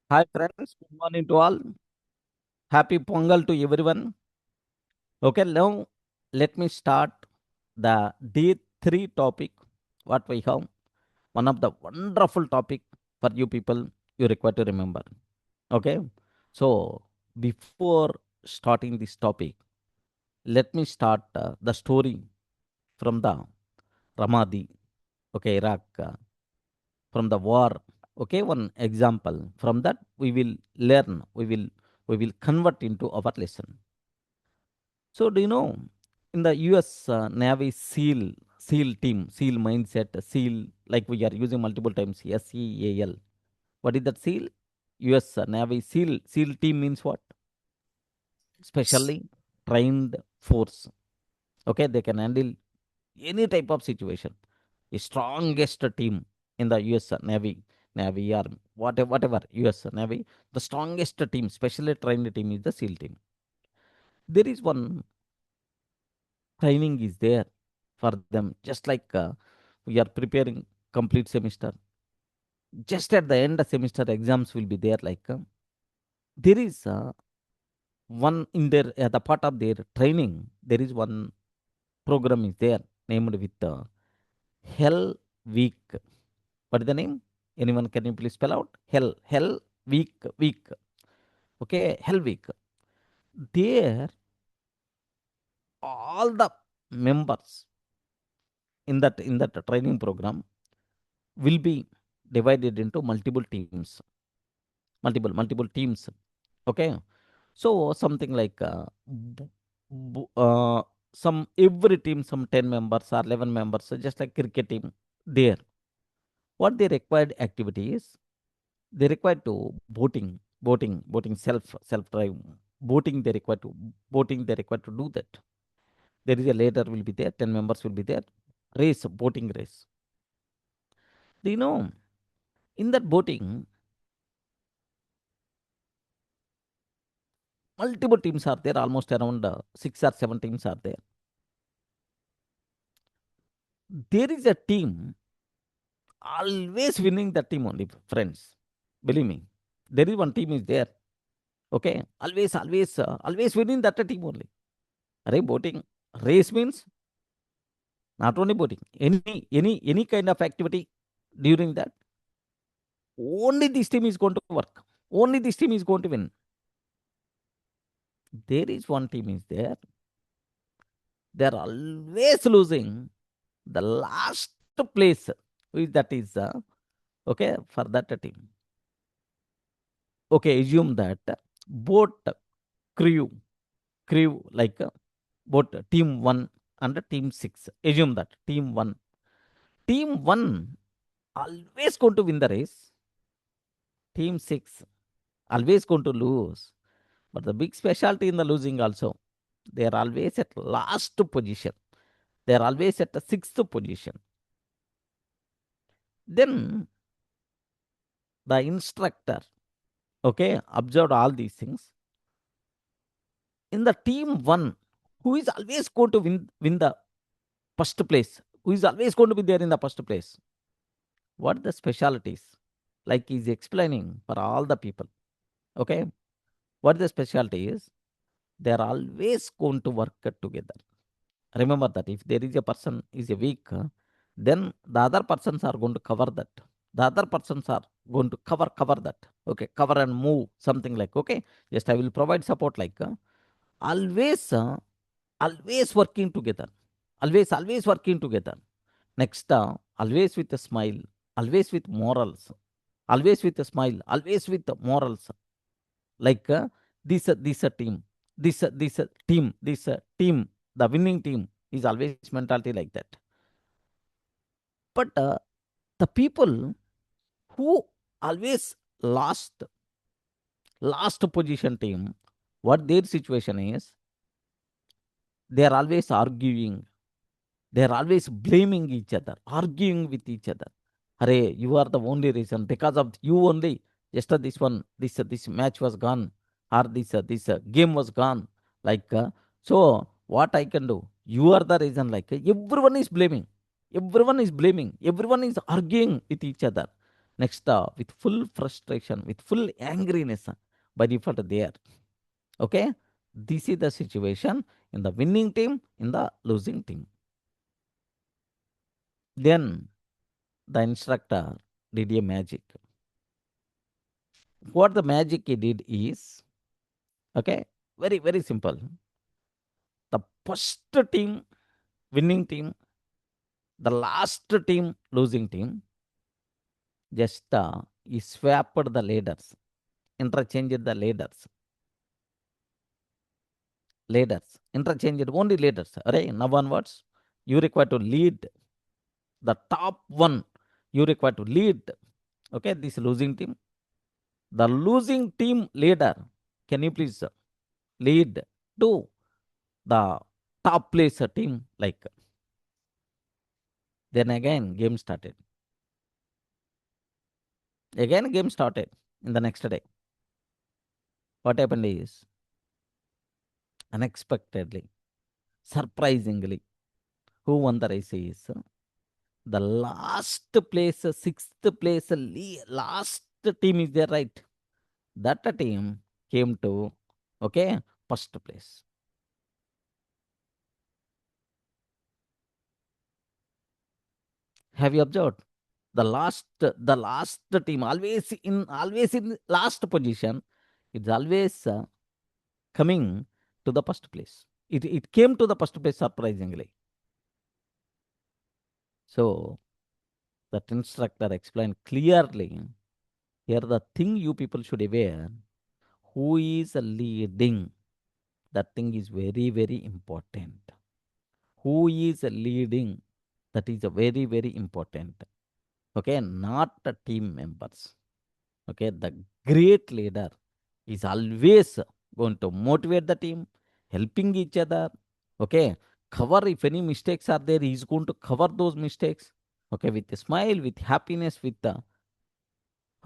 Hi friends, good morning to all. Happy Pongal to everyone. Okay, now let me start the day 3 topic. What we have, one of the wonderful topic for you people you require to remember. Okay, so before starting this topic, let me start the story from the Ramadi. Okay, Iraq, from the war. Okay, one example from that we will learn. We will convert into our lesson. So, do you know in the US Navy SEAL team, SEAL mindset, SEAL, like we are using multiple times, SEAL. What is that SEAL? US Navy SEAL team means what? Specially trained force. Okay, they can handle any type of situation. The strongest team in the US Navy Army, whatever US Navy, the strongest team, specially trained team is the SEAL team. There is one training is there for them, just like we are preparing complete semester. Just at the end of semester, exams will be there. Like there is one in their the part of their training. There is one program is there named with Hell Week. What is the name? Anyone can you please spell out? Hell Week. Okay, Hell Week. There, all the members in that training program will be divided into multiple teams, multiple teams. Okay, so something like b- some every team, some 10 members or 11 members, so just like cricket team. There, what they required activities, they required to boating, self drive boating. They required to boating. They required to do that. There is a later will be there. 10 members will be there. Race, boating race. Do you know in that boating, multiple teams are there. Almost around 6 or 7 teams are there. There is a team always winning the team only, friends. Believe me, there is one team is there. Okay, always winning that team only. Array boating race means not only boating, any kind of activity during that. Only this team is going to work. Only this team is going to win. There is one team is there. They are always losing the last place. Which that is okay for that team. Okay, assume that boat crew like both team 1 and team 6. Assume that team 1 always going to win the race. Team 6 always going to lose. But the big specialty in the losing also, they are always at last position. They are always at the sixth position. Then the instructor, okay, observed all these things. In the team 1, who is always going to win the first place, who is always going to be there in the first place. What the specialties? Like he's explaining for all the people. Okay. What the specialty is? They're always going to work together. Remember that if there is a person is a weak, then the other persons are going to cover that. The other persons are going to cover that. Okay, cover and move something like okay. Just I will provide support like always always working together. Always working together. Next, always with a smile, always with morals, always with a smile, always with morals. Like this team, this team, the winning team is always mentality like that. But the people who always lost last position team, what their situation is, they are always arguing. They are always blaming each other, arguing with each other. Hare, you are the only reason. Because of you only, just this one, this match was gone, or this game was gone. Like so, what I can do? You are the reason. Like everyone is blaming. Everyone is blaming. Everyone is arguing with each other. Next, with full frustration, with full angriness, by default there. Okay, this is the situation in the winning team, in the losing team. Then the instructor did a magic. What the magic he did is, okay, very, very simple. The first team, winning team, the last team, losing team, just he swapped the leaders, interchanged the interchanged only leaders. Right? Now onwards, you require to lead the top one. You require to lead, okay, this losing team. The losing team leader, can you please lead to the top place team? Like, then again, game started. Again, game started in the next day. What happened is, unexpectedly, surprisingly, who won the race is the last place, sixth place, last team is there, right? That team came to, okay, first place. Have you observed? The last team always in last position. It's always coming to the first place. It came to the first place surprisingly. So that instructor explained clearly. Here the thing you people should aware, who is leading. That thing is very, very important. Who is leading? That is a very, very important. Okay, not the team members. Okay, the great leader is always going to motivate the team, helping each other. Okay, cover if any mistakes are there, he's going to cover those mistakes. Okay, with a smile, with happiness, with the,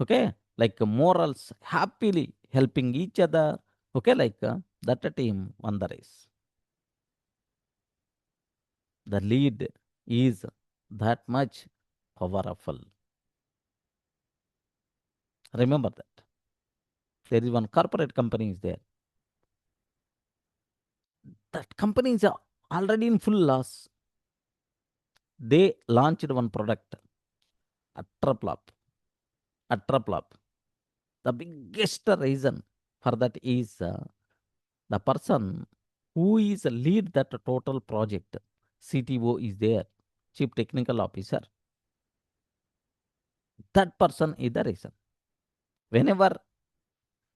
okay, like morals, happily helping each other. Okay, like that team won the race. The lead is that much powerful. Remember that. There is one corporate company is there. That company is already in full loss. They launched one product, utter flop. Utter flop. The biggest reason for that is the person who is lead that total project. CTO is there, Chief Technical Officer. That person is the reason. Whenever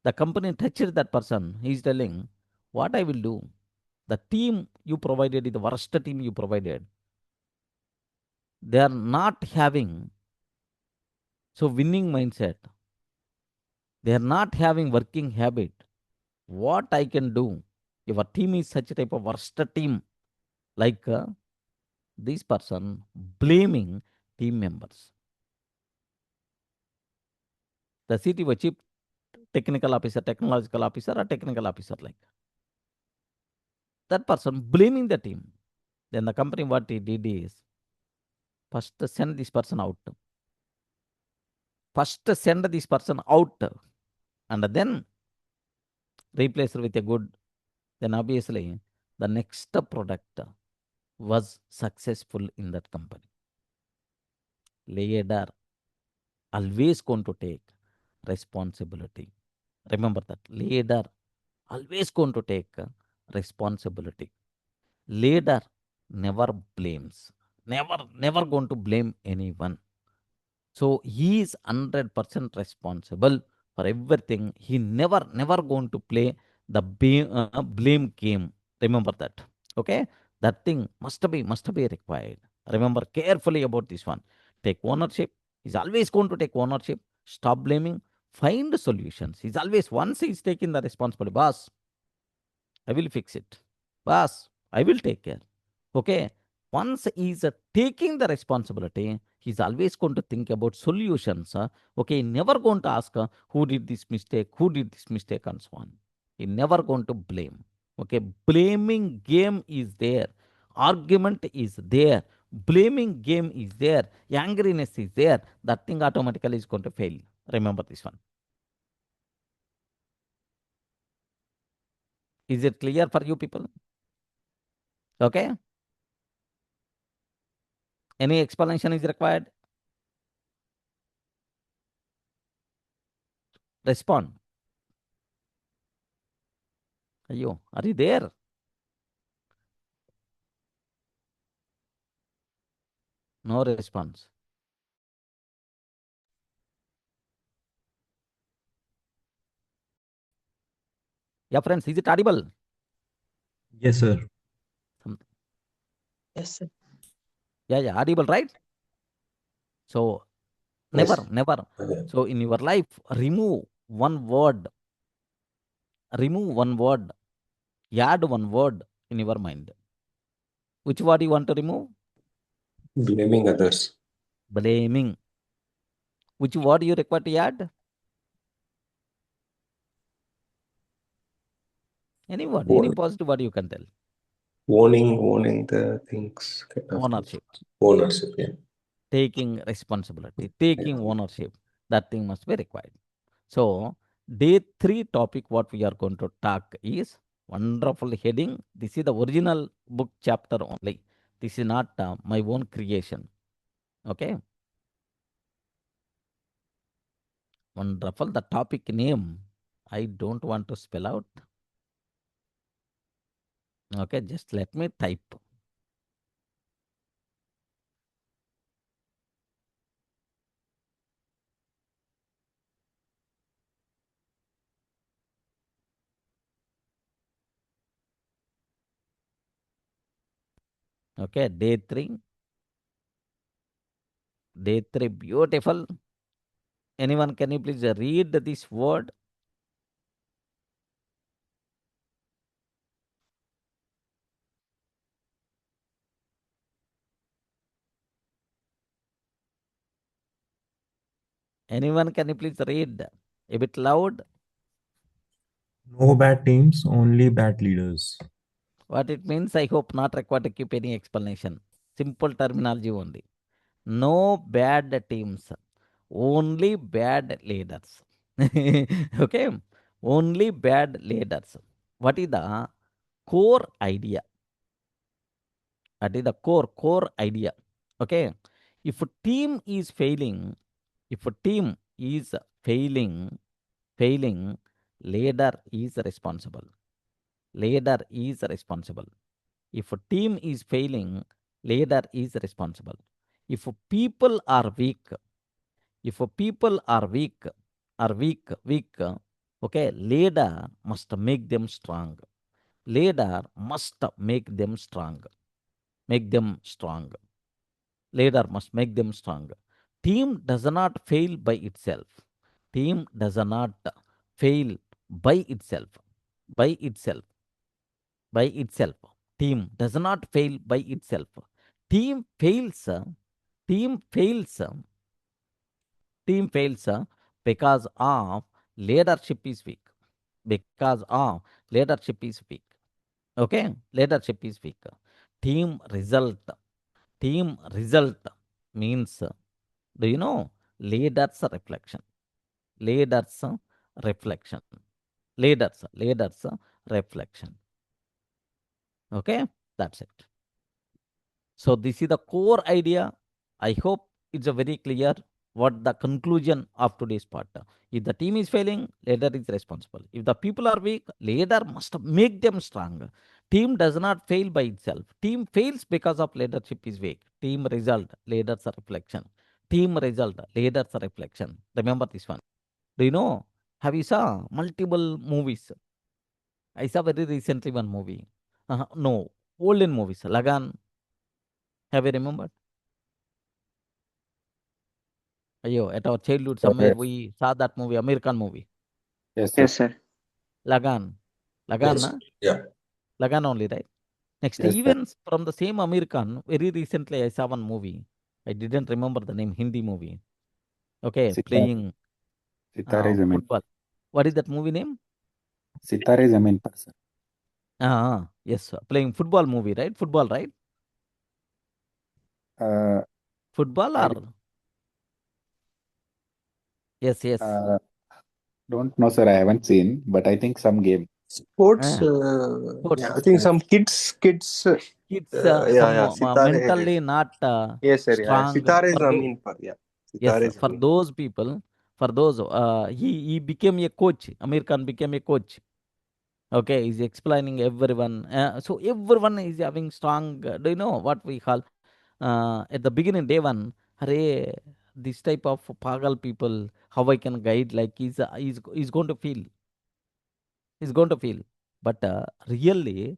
the company touches that person, he is telling, what I will do. The team you provided is the worst team you provided. They are not having so winning mindset. They are not having working habit. What I can do? If a team is such a type of worst team, like this person blaming team members. The CTO, chief technical officer, technological officer, or technical officer, like that person blaming the team. Then the company, what he did is first send this person out. First send this person out, and then replace her with a good. Then obviously the next product was successful in that company. Leader always going to take responsibility. Remember that. Leader always going to take responsibility. Leader never blames. Never going to blame anyone. So he is 100% responsible for everything. He never going to play the blame game. Remember that. Okay, that thing must be required. Remember carefully about this one. Take ownership. He's always going to take ownership. Stop blaming. Find solutions. He's always once he's taking the responsibility. Boss, I will fix it. Boss, I will take care. Okay. Once he's taking the responsibility, he's always going to think about solutions. Okay, never going to ask who did this mistake, and so on. He never going to blame. Okay, blaming game is there, argument is there, blaming game is there, angriness is there, that thing automatically is going to fail. Remember this one. Is it clear for you people? Okay. Any explanation is required? Respond. Ayo, are you there? No response. Yeah, friends, is it audible? Yes, sir. Yes, sir. Yeah, audible, right? So Yes. never. Okay. So in your life, remove one word, add one word in your mind. Which word you want to remove? Blaming others. Blaming. Which word you require to add? Any word, any positive word you can tell. Owning the things. Kind of Ownership. ownership, yeah. Taking responsibility, taking ownership. That thing must be required. So day 3 topic what we are going to talk is wonderful heading. This is the original book chapter only. This is not my own creation. Okay. Wonderful. The topic name, I don't want to spell out. Okay, just let me type. Okay, day 3. Day 3, beautiful. Anyone, can you please read this word? Anyone, can you please read a bit loud? No bad teams, only bad leaders. What it means, I hope not required to keep any explanation. Simple terminology only. No bad teams, only bad leaders. Okay, only bad leaders. What is the core idea? That is the core idea. Okay, if a team is failing, if a team is failing, leader is responsible. Leader is responsible. If a team is failing, leader is responsible. If people are weak, if people are weak, okay, leader must make them strong. Leader must make them strong. Make them strong. Leader must make them strong. Team does not fail by itself. Team does not fail by itself. By itself. By itself. Team does not fail by itself. Team fails. Team fails. Team fails because of leadership is weak. Because of leadership is weak. Okay, leadership is weak. Team result. Team result means, do you know, leaders reflection. Leaders reflection. Leaders reflection. Okay, that's it. So this is the core idea. I hope it's a very clear what the conclusion of today's part. If the team is failing, leader is responsible. If the people are weak, leader must make them strong. Team does not fail by itself. Team fails because of leadership is weak. Team result, leaders reflection. Team result, leaders reflection. Remember this one. Do you know? Have you saw multiple movies? I saw very recently one movie. No, olden movies. Lagan. Have you remembered? Ayo, at our childhood, somewhere Yes, we saw that movie, American movie. yes, sir. Yes, sir. Lagan. Lagan, Yes. na? Yeah. Lagan only, right? Next, Yes, sir. even from the same American, very recently I saw one movie. I didn't remember the name, Hindi movie. Okay, Sitar, playing Sitare Zamin. football. What is that movie name? Sitare Zamin Par, sir. Yes, playing football movie, right? Football, right? Uh, Football I or yes. uh, don't know, sir. I haven't seen, but I think some game. Sports, Ah, yeah, sports. I think some kids, Kids, yeah, some Sitare. mentally not Yes, sir, yeah. strong. Sitare is, For I those, mean, yeah. yes, Sitare is, I for mean. those people, for those, he became a coach. Amir Khan became a coach. Okay, he's explaining everyone. So everyone is having strong. Do you know what we call at the beginning day one? Hare, this type of pagal people, how I can guide? Like he's going to feel. He's going to feel. But really,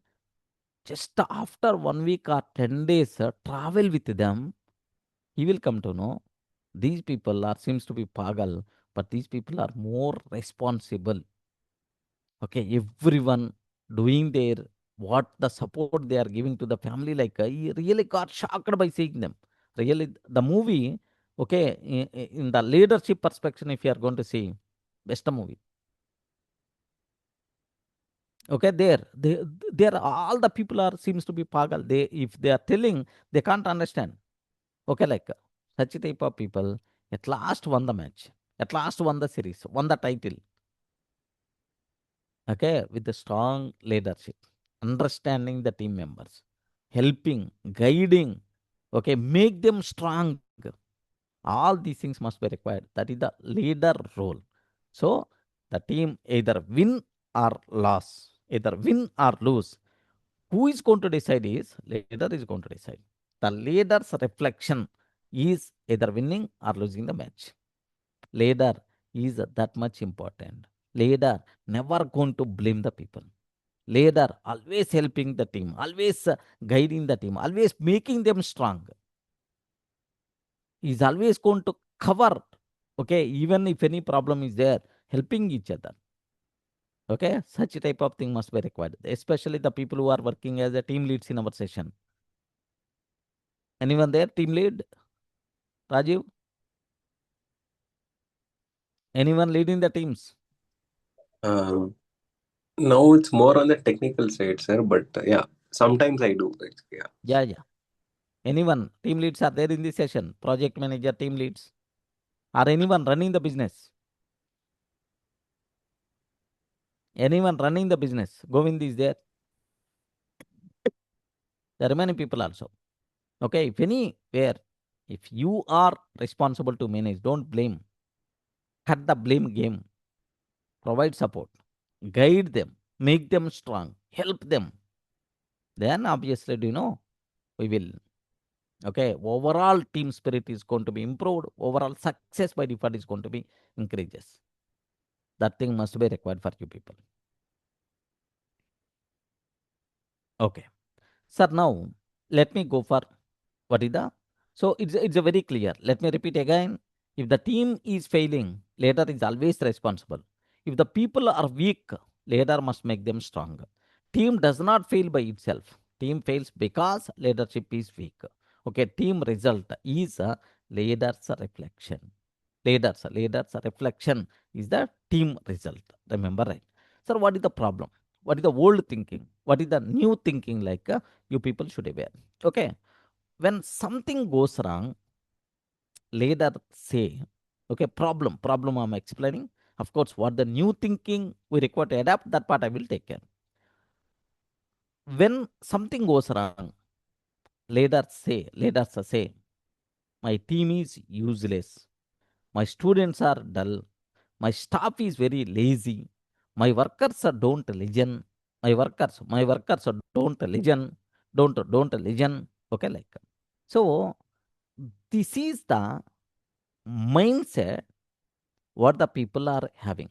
just after 1 week or 10 days, travel with them, he will come to know these people are seems to be pagal, but these people are more responsible. Okay, everyone doing their what the support they are giving to the family, like he really got shocked by seeing them. Really, the movie, okay, in the leadership perspective, if you are going to see, best movie. Okay, there all the people are seems to be pagal. They if they are telling, they can't understand. Okay, like such type of people at last won the match, at last won the series, won the title. Okay, with the strong leadership, understanding the team members, helping, guiding, okay, make them strong. All these things must be required. That is the leader role. So the team either win or loss, either win or lose. Who is going to decide is leader is going to decide. The leader's reflection is either winning or losing the match. Leader is that much important. Leader never going to blame the people. Leader always helping the team, always guiding the team, always making them strong. Is always going to cover. Okay, even if any problem is there, helping each other. Okay, such type of thing must be required, especially the people who are working as a team leads in our session. Anyone there, team lead? Rajiv? Anyone leading the teams? Uh, Now it's more on the technical side, sir. But yeah, sometimes I do. Yeah. Yeah. Anyone? Team leads are there in this session? Project manager, team leads? Or anyone running the business? Anyone running the business? Govind is there. The remaining people also. Okay, if anywhere, if you are responsible to manage, don't blame. Cut the blame game. Provide support. Guide them. Make them strong. Help them. Then obviously, do you know, we will. Okay, overall team spirit is going to be improved. Overall success by default is going to be increases. That thing must be required for you people. Okay. Sir, now let me go for what is the. So it's a very clear. Let me repeat again. If the team is failing, leader is always responsible. If the people are weak, leader must make them strong. Team does not fail by itself. Team fails because leadership is weak. Okay, team result is a leader's reflection. Leader's reflection is the team result. Remember, right? Sir, what is the problem? What is the old thinking? What is the new thinking? Like you people should aware. Okay, when something goes wrong, leader say, okay, problem I'm explaining. Of course, what the new thinking we require to adapt, that part I will take care. When something goes wrong, leaders say, my team is useless. My students are dull. My staff is very lazy. My workers don't listen. My workers don't listen. Don't listen. Okay, like so. This is the mindset what the people are having.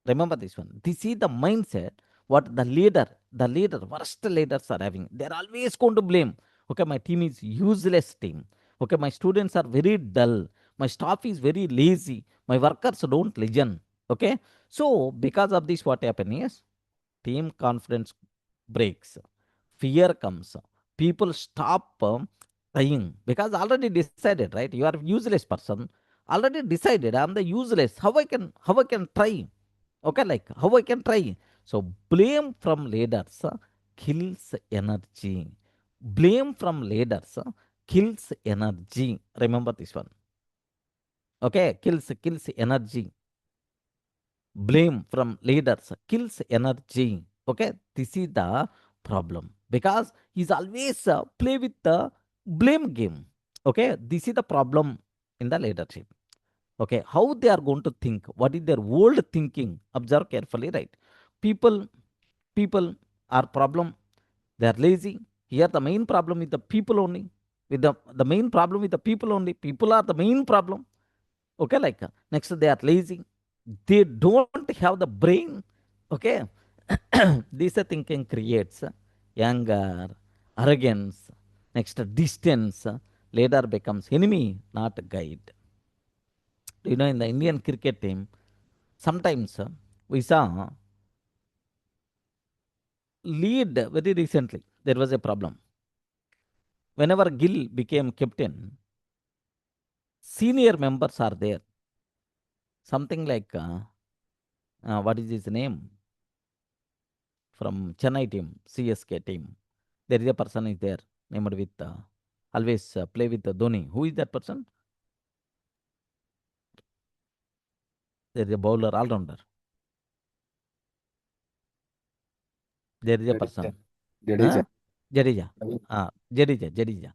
Remember this one. This is the mindset what the leader, worst leaders are having. They're always going to blame. Okay, my team is useless team. Okay, my students are very dull. My staff is very lazy. My workers don't listen. Okay, so because of this, what happens is team confidence breaks, fear comes, people stop trying because already decided, right? You are useless person. Already decided I'm the useless. How I can try? Okay, like how I can try? So blame from leaders kills energy. Blame from leaders kills energy. Remember this one. Okay, kills energy. Blame from leaders kills energy. Okay, this is the problem because he's always play with the blame game. Okay, this is the problem in the leadership. Okay, how they are going to think, what is their old thinking, observe carefully, right? People are problem, they are lazy. Here the main problem is the people only, with the main problem with the people only, people are the main problem. Okay, like next they are lazy, they don't have the brain. Okay, this thinking creates anger, arrogance, next distance, later becomes enemy, not guide. Do you know in the Indian cricket team, sometimes we saw lead very recently, there was a problem. Whenever Gill became captain, senior members are there. Something like, what is his name? From Chennai team, CSK team. There is a person is there, named with, always play with Dhoni. Who is that person? There is a bowler, all-rounder. There is a person. Jadeja. Jadeja. Naveen.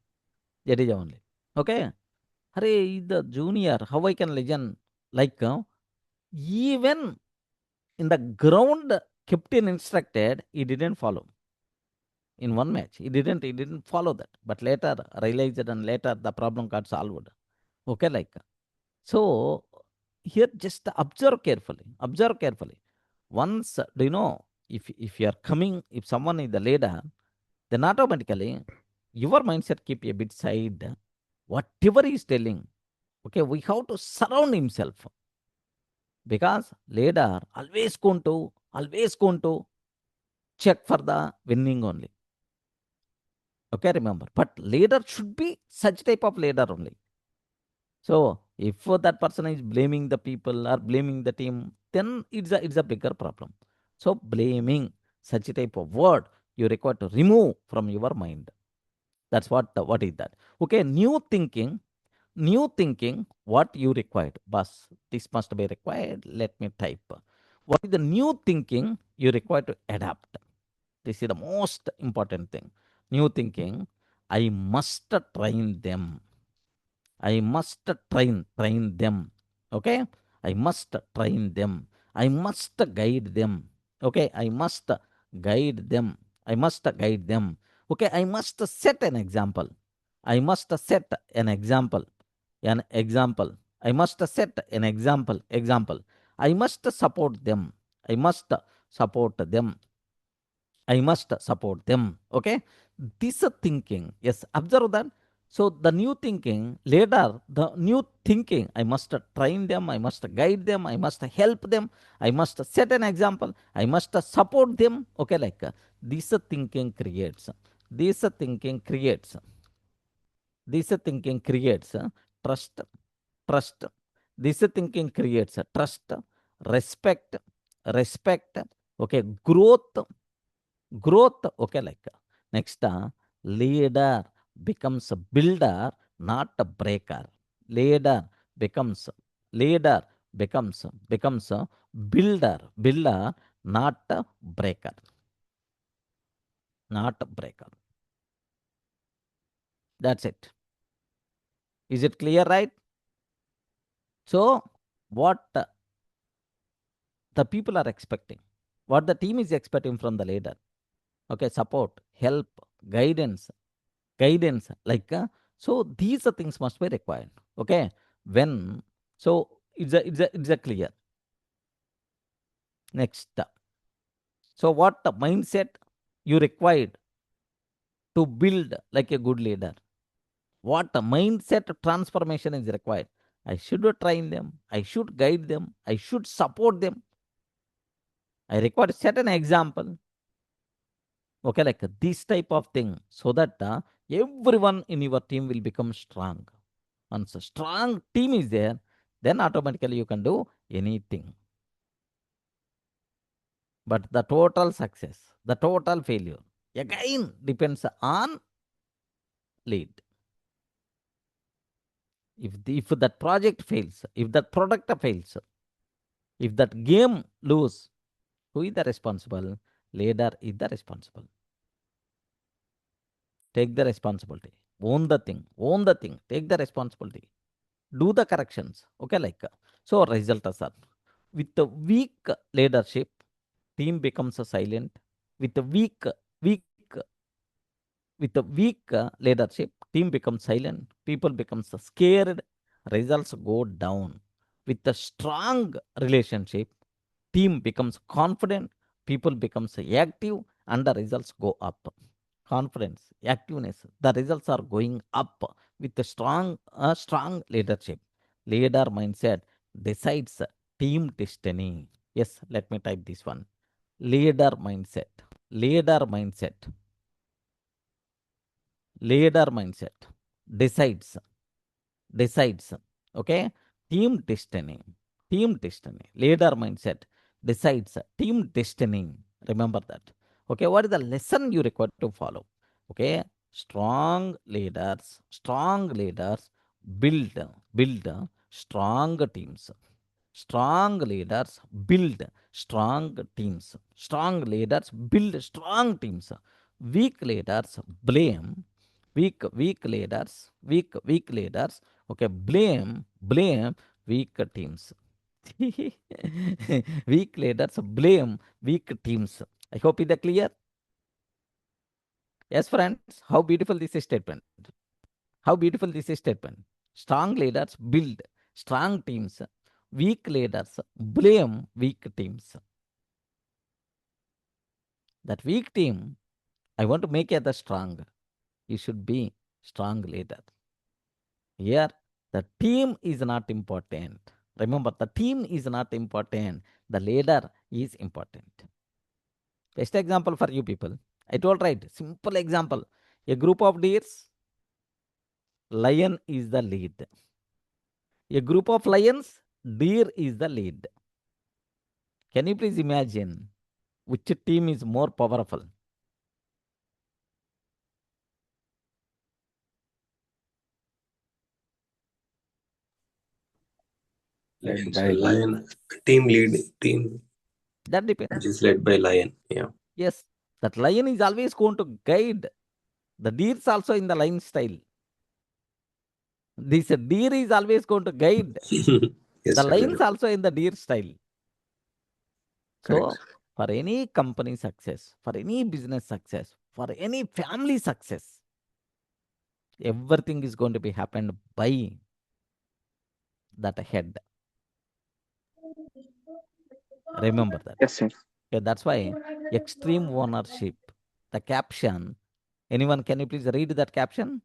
Jadeja only. Okay. Hare, the junior, how I can legend? Like, even in the ground, captain instructed, he didn't follow. In one match, he didn't follow that. But later realized and later the problem got solved. Okay, like so. Here, just observe carefully. Observe carefully. Once, do you know, if you are coming, if someone is the leader, then automatically your mindset keep a bit side. Whatever he is telling, okay, we have to surround himself because leader always going to check for the winning only. Okay, remember. But leader should be such type of leader only. So if that person is blaming the people or blaming the team, then it's a bigger problem. So blaming such a type of word you require to remove from your mind. That's what is that. Okay, new thinking, what you required. Boss, this must be required. Let me type. What is the new thinking you require to adapt? This is the most important thing. New thinking, I must train them. I must train them. Okay? I must train them. I must guide them. Okay? I must guide them. I must guide them. Okay? I must set an example. I must set an example. An example. I must set an example. Example. I must support them. I must support them. I must support them. Okay. This thinking. Yes. Observe that. So the new thinking, later, the new thinking, I must train them, I must guide them, I must help them, I must set an example, I must support them. Okay, like this thinking creates. This thinking creates. This thinking creates trust. Trust. This thinking creates trust, respect, respect. Okay, growth. Okay, like next, leader becomes a builder, not a breaker. Leader becomes leader becomes a builder, not a breaker. Not a breaker. That's it. Is it clear, right? So what the people are expecting, what the team is expecting from the leader. Okay, support, help, guidance, like so these are things must be required. Okay, when, so it's a clear. Next, so what the mindset you required to build like a good leader, what the mindset transformation is required. I should train them, I should guide them, I should support them, I require set an example. Okay, like this type of thing, so that everyone in your team will become strong. Once a strong team is there, then automatically you can do anything. But the total success, the total failure, again depends on lead. If that project fails, if that product fails, if that game lose, who is the responsible? Leader is the responsible. Take the responsibility. Own the thing. Own the thing. Take the responsibility. Do the corrections. Okay, like so. Result is with the weak leadership, team becomes silent. With the weak with the weak leadership, team becomes silent. People becomes scared. Results go down. With the strong relationship, team becomes confident, people becomes active, and the results go up. Confidence, activeness, the results are going up with the strong leadership. Leader mindset decides team destiny. Yes, let me type this one. Leader mindset. Leader mindset. Leader mindset decides, okay, team destiny. Team destiny. Leader mindset decides team destiny. Remember that. Okay, what is the lesson you require to follow? Okay, strong leaders build strong teams. Strong leaders build strong teams. Strong leaders build strong teams. Weak leaders blame. Weak leaders. Okay, blame weak teams. Weak leaders blame weak teams. I hope it is clear. Yes, friends. How beautiful this statement. How beautiful this statement. Strong leaders build strong teams. Weak leaders blame weak teams. That weak team, I want to make it strong. You should be strong leader. Here, the team is not important. Remember, the team is not important. The leader is important. Best example for you people. I told right. Simple example. A group of deers, lion is the lead. A group of lions, deer is the lead. Can you please imagine which team is more powerful? Led It's by a lion. Team lead. Team That depends. is led by lion. Yeah. Yes, that lion is always going to guide. The deers also in the lion style. This deer is always going to guide. Yes, The sir. lions also in the deer style. Correct. So, for any company success, for any business success, for any family success, everything is going to be happened by that head. Remember that. Yes, sir. Okay, that's why extreme ownership. The caption. Anyone, can you please read that caption?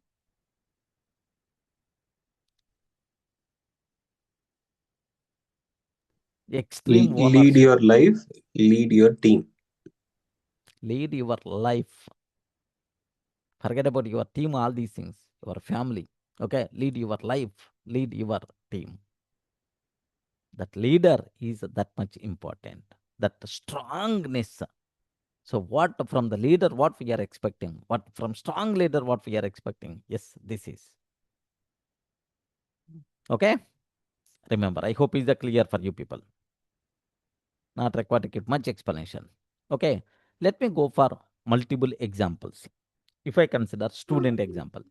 Extreme Lead ownership. your life, lead your team. Lead your life. Forget about your team, all these things, your family. Okay, lead your life, lead your team. That leader is that much important. That strongness. So, what from the leader, what we are expecting? What from strong leader, what we are expecting? Yes, this is. Okay, remember, I hope is clear for you people. Not required to give much explanation. Okay, let me go for multiple examples. If I consider student example.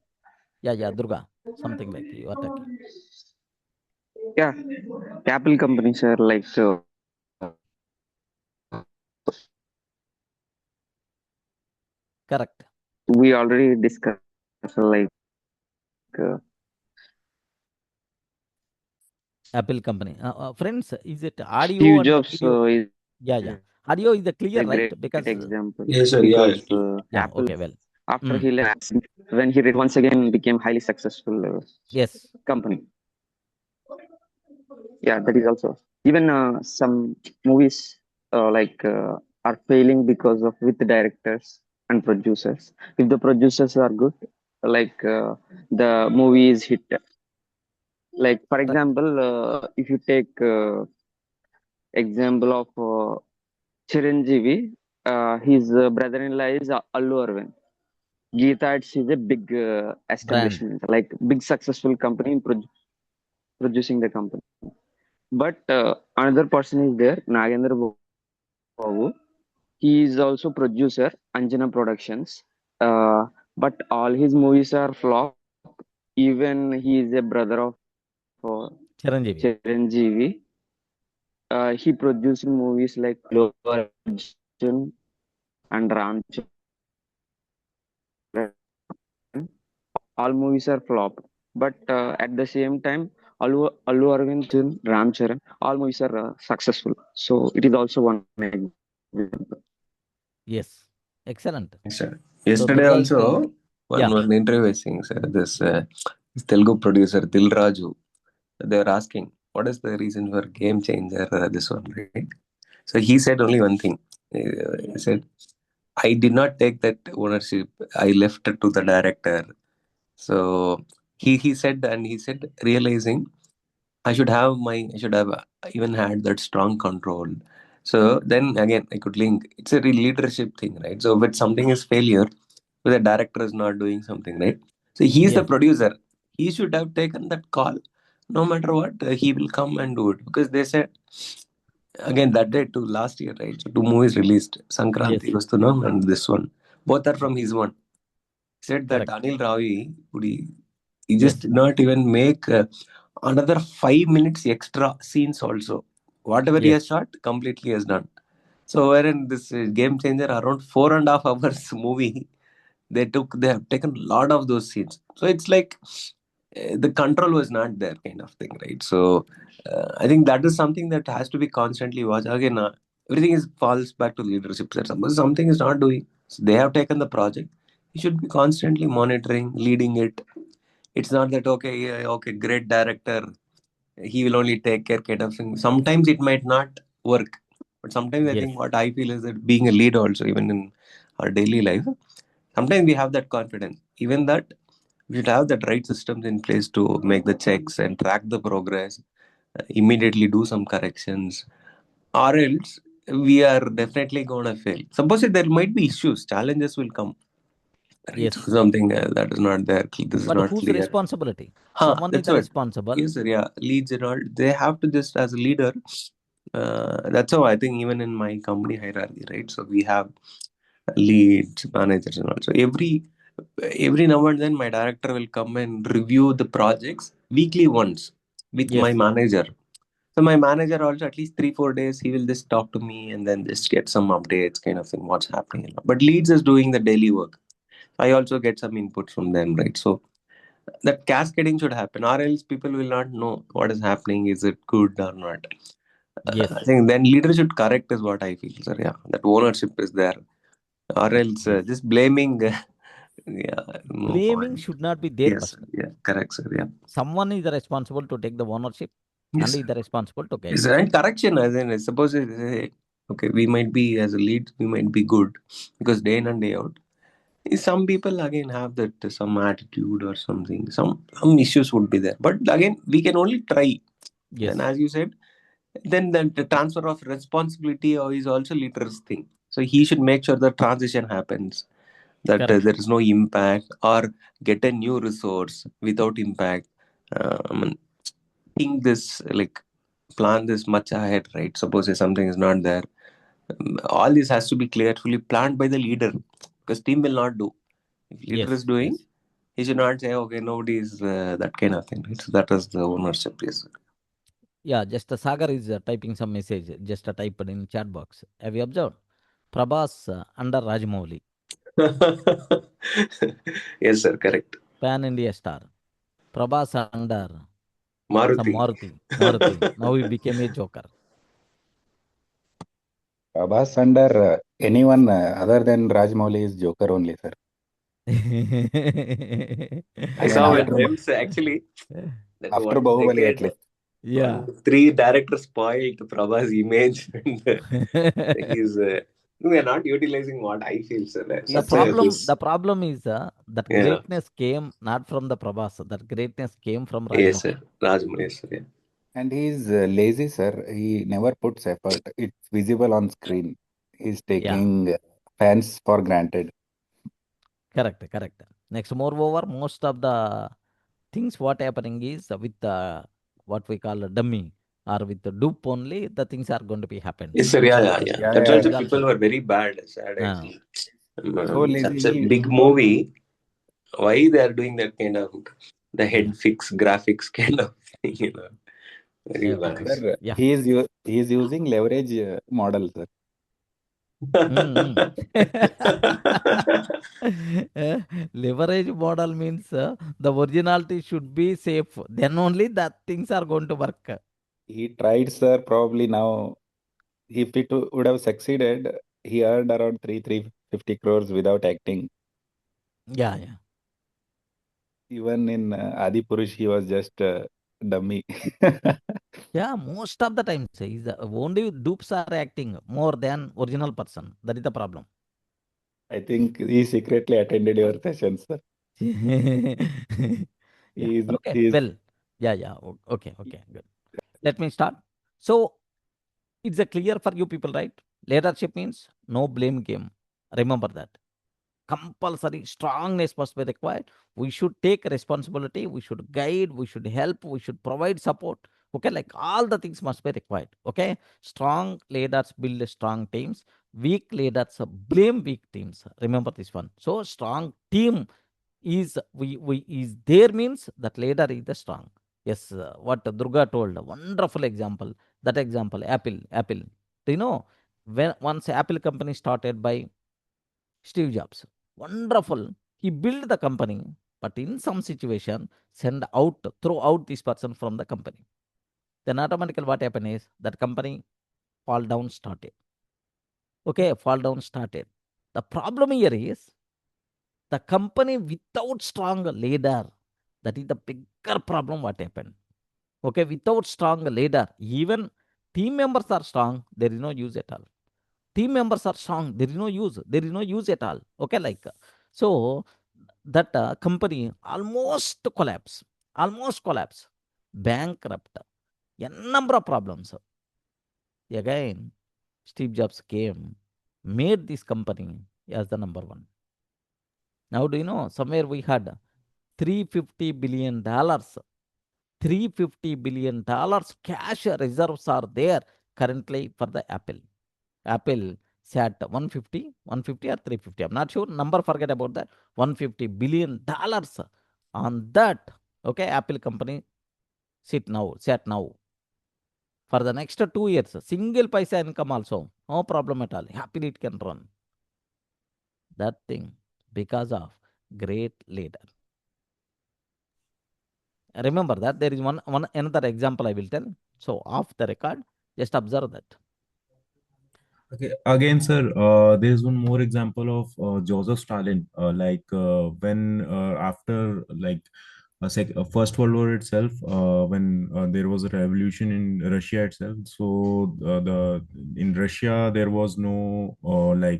Yeah, Durga, something like you are talking. Yeah, Apple companies are like Correct. we already discussed like uh, Apple company. Friends, is it audio Steve and the Jobs video? is Yeah. Audio is clear, a right? great Because, example Yes, sir. Yeah. because yeah, Apple okay, well. after Mm, he left when he once again became highly successful yes, company. Yeah, that is also even some movies are failing because of with the directors and producers. If the producers are good, like the movie is hit. Like for correct. example, if you take example of Chiranjeevi, his brother-in-law is Allu Arvind. Geeta Arts is a big Brand. establishment, like big successful company in producing the company. But another person is there, Nagendra Babu. He is also producer, Anjana Productions. Uh, but all his movies are flop. Even he is a brother of Chiranjeevi. Chiranjeevi. He produced movies like Allu Arjun and Ram Charan. All movies are flop. But at the same time, Allu Arvind, Ram Charan, all movies are successful. So it is also one example. Yes. Excellent. Yes, sir. So Yesterday Durga is also, telling, yeah, one interview was saying, sir, this Telugu producer Dil Raju, they were asking, what is the reason for game changer? This one, right? So he said only one thing. He said, I did not take that ownership. I left it to the director. So he said, and he said, realizing I should have even had that strong control. So then again, I could link. It's a leadership thing, right? So when something is failure, when the director is not doing something, right? So he's the yes, producer. He should have taken that call. No matter what, he will come and do it because they said again that day to last year, right? So two movies released, yes, Sankranti Vastunam and this one. Both are from his one. He said that correct. Anil Ravi, he just Yes, did not even make another 5 minutes extra scenes also. Whatever he yes, has shot, completely has done. So wherein this game changer around 4.5 hours movie, they have taken a lot of those scenes. So it's like the control was not there, kind of thing, right? So I think that is something that has to be constantly watched. Again, everything is falls back to leadership. Sir. Suppose something is not doing, so they have taken the project. You should be constantly monitoring, leading it. It's not that okay, yeah, okay, great director, he will only take care kind of thing. Sometimes it might not work, but sometimes I yes, think what I feel is that being a leader also, even in our daily life, sometimes we have that confidence. Even that we should have the right systems in place to make the checks and track the progress, immediately do some corrections, or else we are definitely gonna fail. Suppose there might be issues, challenges will come, right? So yes. something that is not there, this is But not whose clear. responsibility? Huh, Someone is that's the what. responsible. Yes, sir. Yeah, leads and all. They have to just as a leader. That's how I think even in my company hierarchy, right? So we have leads, managers, and also every now and then my director will come and review the projects weekly once with my Yes, manager. So my manager also at least 3 4 days he will just talk to me and then just get some updates, kind of thing, what's happening. But leads is doing the daily work. I also get some input from them, right? So that cascading should happen, or else people will not know what is happening. Is it good or not? yes, I think then leader should correct is what I feel, sir. Yeah, that ownership is there, or else yes. just blaming. Yeah, no Blaming point. should not be there Yes, sir. first. Yeah, correct, sir. Yeah, Someone is responsible to take the ownership and yes, is sir. responsible to Yes, guide. sir. And correction, as in, suppose okay, we might be as a lead, we might be good because day in and day out. Some people again have that some attitude or something. Some issues would be there, but again, we can only try. Then, Yes, as you said, then the transfer of responsibility is also leader's thing. So he should make sure the transition happens, that correct. there is no impact, or get a new resource without impact. I mean, think this like plan this much ahead, right? Suppose if something is not there, all this has to be carefully planned by the leader because team will not do. If leader is Yes, doing, yes. he should not say, okay, nobody is that kind of thing. Right? So that is the ownership. Yes. Yeah, just Sagar is typing some message, just typed in chat box. Have you observed? Prabhas under Rajamouli, Yes, sir. Correct. Pan India star. Prabhas under some Maruti. Maruti. Now he became a joker. Prabhas under anyone other than Rajmouli is Joker only, sir. I I mean, saw yeah, when memes actually that after one Bahubali at decade, least. yeah. three directors spoiled Prabha's image, and he's we are not utilizing what I feel, sir. the Such a problem, this, the problem is that yeah, greatness came not from the Prabhas. That greatness came from yes, Rajamouli. sir. Rajmouli, yes, sir. Yeah. And he's lazy, sir. He never puts effort. It's visible on screen. He's Yeah, taking fans for granted. correct, correct. Next, moreover, most of the things what happening is with what we call a dummy or with the dupe only, the things are going to be happen. Yes, sir. Yeah, So yeah, yeah. Yeah, That's yeah. why that the is people also were very bad, sad uh, actually. So lazy. Such a big movie. Why they are doing that kind of the head fix graphics kind of thing, very bad. Sir, yeah. he is using leverage model, sir. Mm, leverage model means the originality should be safe. Then only that things are going to work. He tried, sir. Probably now, if it would have succeeded, he earned around 350 crores without acting. Yeah, yeah. Even in Adi Purush, he was just dummy. Yeah, most of the times is only dupes are acting more than original person. That is the problem. I think he secretly attended your sessions, sir. Yeah. He is, Okay. he is Well. Yeah. Yeah. Okay. Okay. Good. Let me start. So it's a clear for you people, right? Leadership means no blame game. Remember that. Compulsory strongness must be required. We should take responsibility. We should guide. We should help. We should provide support. Okay, like all the things must be required. Okay, strong leaders build strong teams. Weak leaders blame weak teams. Remember this one. So strong team is we is there means that leader is the strong. Yes, what Durga told, a wonderful example. That example, Apple. Do you know when once Apple company started by Steve Jobs. Wonderful. He built the company, but in some situation, throw out this person from the company. Then automatically what happened is that company fall down started. Okay, fall down started. The problem here is the company without strong leader. That is the bigger problem what happened. Okay, without strong leader, even team members are strong, there is no use at all. Team members are strong, there is no use, at all. Okay, like so that company almost collapse, bankrupt, a number of problems. Again, Steve Jobs came, made this company as the number one. Now, do you know somewhere we had $350 billion, $350 billion cash reserves are there currently for the Apple. Apple sat 150 or 350. I'm not sure. Number forget about that. $150 billion on that. Okay, Apple company sat now for the next 2 years. Single paisa income also. No problem at all. Happily it can run. That thing because of great leader. Remember that there is one another example I will tell. So off the record, just observe that. Okay, again, sir, there's one more example of Joseph Stalin. When after First World War itself, when there was a revolution in Russia itself. So the in Russia there was no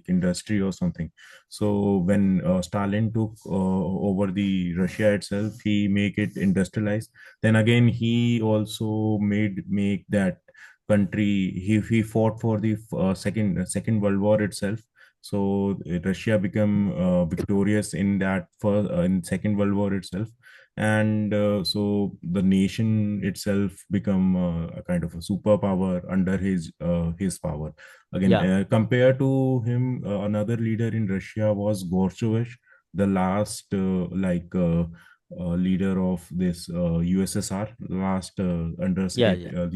industry or something. So when Stalin took over the Russia itself, he make it industrialized. Then again, he also make that country. He fought for the second World War itself. So Russia became victorious in that in Second World War itself, and so the nation itself become a kind of a superpower under his power. Again, Yeah, compared to him, another leader in Russia was Gorbachev, the last leader of this USSR, last under yeah, yeah.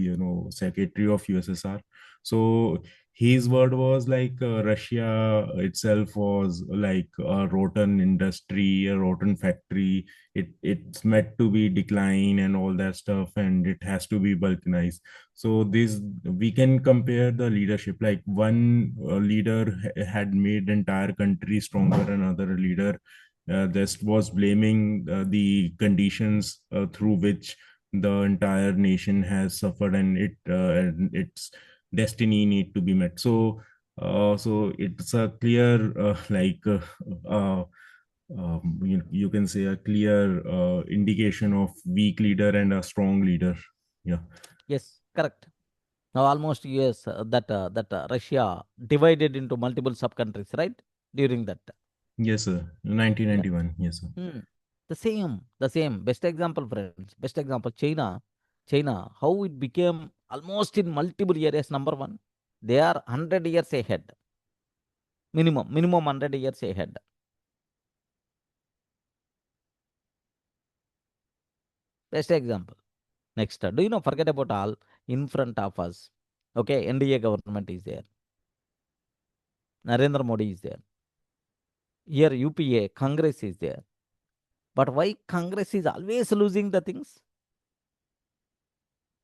secretary of USSR. So his word was Russia itself was like a rotten industry, a rotten factory. It's meant to be decline and all that stuff, and it has to be balkanized. So this, we can compare the leadership, like one leader had made entire country stronger, another leader just was blaming the conditions through which the entire nation has suffered, and its destiny need to be met. So it's a clear uh, you can say a clear indication of weak leader and a strong leader. Yeah. Yes, correct. Now almost yes, that Russia divided into multiple sub countries, right? During that, Yes, sir. yeah. 1991. Yes, sir. Hmm. The same. Best example, friends. Best example, China. China, how it became almost in multiple areas number one. They are 100 years ahead. Minimum 100 years ahead. Best example. Next, do you know, forget about all, in front of us, okay, NDA government is there. Narendra Modi is there. Here UPA, Congress is there. But why Congress is always losing the things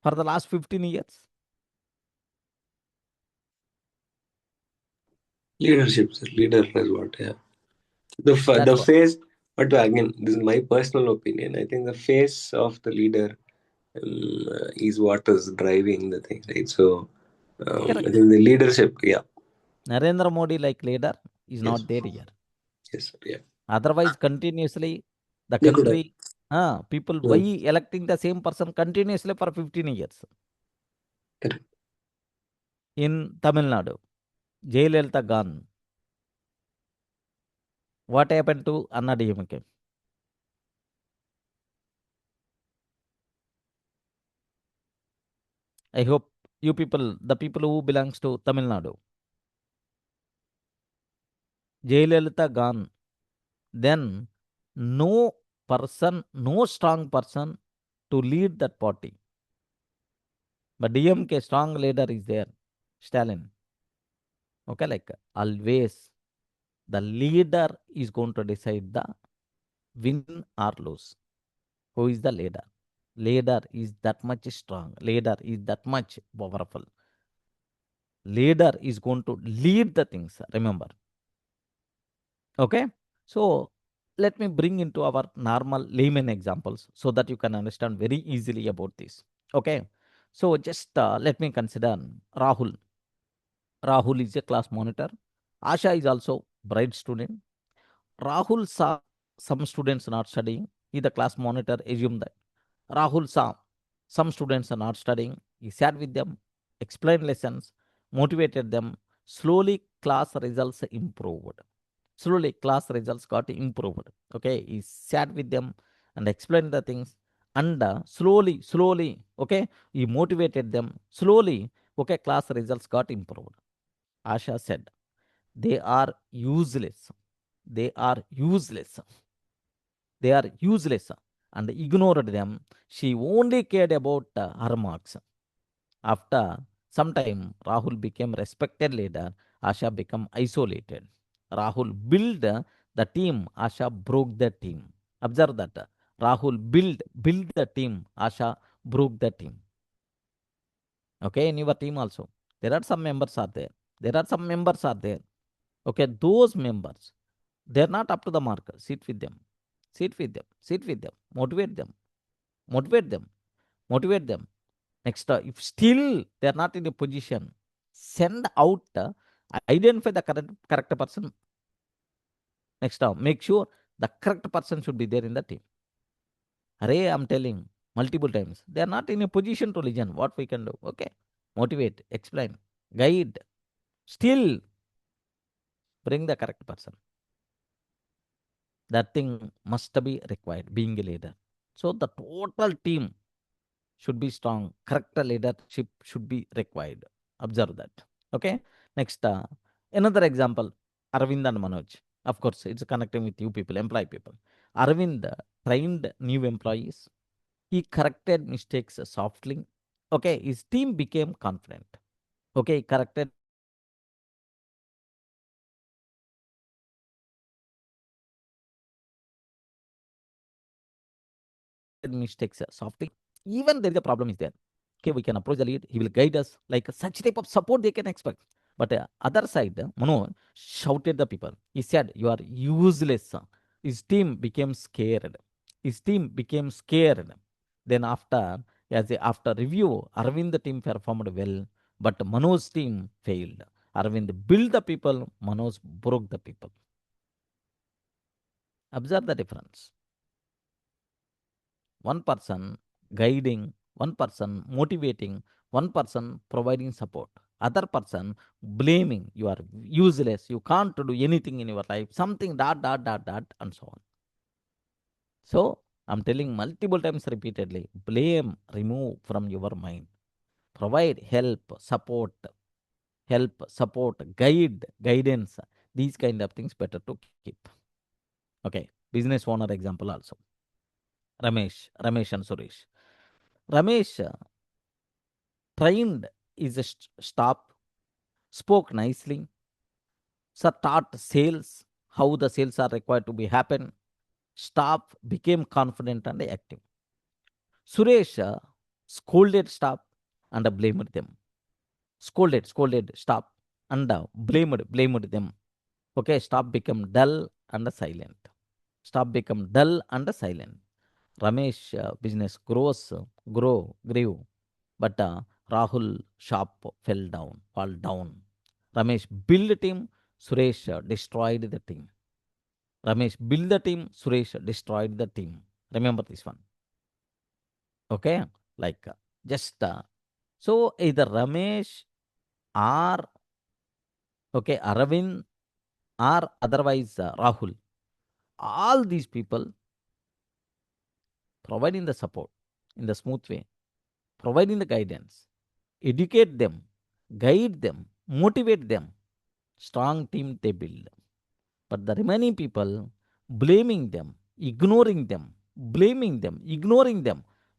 for the last 15 years? Leadership, sir. Leader is what, yeah. That's The what. face, but again, this is my personal opinion. I think the face of the leader is what is driving the thing, right? So, I Correct. think the leadership, yeah. Narendra Modi like leader is Yes. not there here. Yes, yeah. Otherwise, continuously, the They could have. country, people, why Mm. electing the same person continuously for 15 years? Correct. In Tamil Nadu, Jayalalitha gone. What happened to Anna DMK? I hope you people, the people who belongs to Tamil Nadu, Jayalalitha gone. Then no person, no strong person to lead that party. But DMK strong leader is there, Stalin. Okay, like always, the leader is going to decide the win or lose. Who is the leader? Leader is that much strong. Leader is that much powerful. Leader is going to lead the things. Remember. Okay. So let me bring into our normal layman examples so that you can understand very easily about this. Okay. So just let me consider Rahul. Rahul is a class monitor. Asha is also bright student. Rahul saw some students not studying. He, the class monitor, assumed that Rahul saw some students are not studying. He sat with them, explained lessons, motivated them. Slowly, class results improved. Slowly, class results got improved. Okay, he sat with them and explained the things. And slowly, okay, he motivated them. Slowly, okay, class results got improved. Asha said, they are useless. They are useless. They are useless, and ignored them. She only cared about her marks. After some time, Rahul became respected leader. Asha became isolated. Rahul built the team. Asha broke the team. Observe that. Rahul build the team. Asha broke the team. Okay, in your team also. There are some members are there. There are some members are there. Okay, those members, they're not up to the mark. Sit with them. Sit with them. Sit with them. Motivate them. Motivate them. Motivate them. Next, if still they are not in a position, send out, identify the correct person. Next, make sure the correct person should be there in the team. Array, I'm telling multiple times, they are not in a position to listen. What we can do? Okay, motivate, explain, guide. Still, bring the correct person. That thing must be required. Being a leader, so the total team should be strong. Correct leadership should be required. Observe that. Okay. Next, another example, Arvind and Manoj. Of course, it's connecting with you people, employee people. Arvind trained new employees. He corrected mistakes softly. Okay, his team became confident. Okay, he corrected mistakes softly. Even there is a problem is there. Okay, we can approach the lead. He will guide us. Like such type of support they can expect. But other side, Mano shouted the people. He said, "You are useless." His team became scared. His team became scared. Then after review, Arvind team performed well, but Manoj's team failed. Arvind built the people. Manoj broke the people. Observe the difference. One person guiding, one person motivating, one person providing support, other person blaming, you are useless, you can't do anything in your life, something, and so on. So I'm telling multiple times repeatedly. Blame, remove from your mind. Provide help, support, guidance. These kind of things better to keep. Okay, business owner example also. Ramesh and Suresh. Ramesh trained is a stop, spoke nicely, so taught sales, how the sales are required to be happen. Staff became confident and active. Suresh scolded staff and blamed them. Scolded staff and blamed them. Okay, staff became dull and silent. Staff become dull and silent. Ramesh business grew, but Rahul shop fall down. Ramesh built a team, Suresh destroyed the team. Ramesh built the team, Suresh destroyed the team. Remember this one. Okay, like just so either Ramesh or okay Aravind or otherwise Rahul. All these people providing the support in the smooth way, providing the guidance, educate them, guide them, motivate them. Strong team they build. But the remaining people blaming them, ignoring them,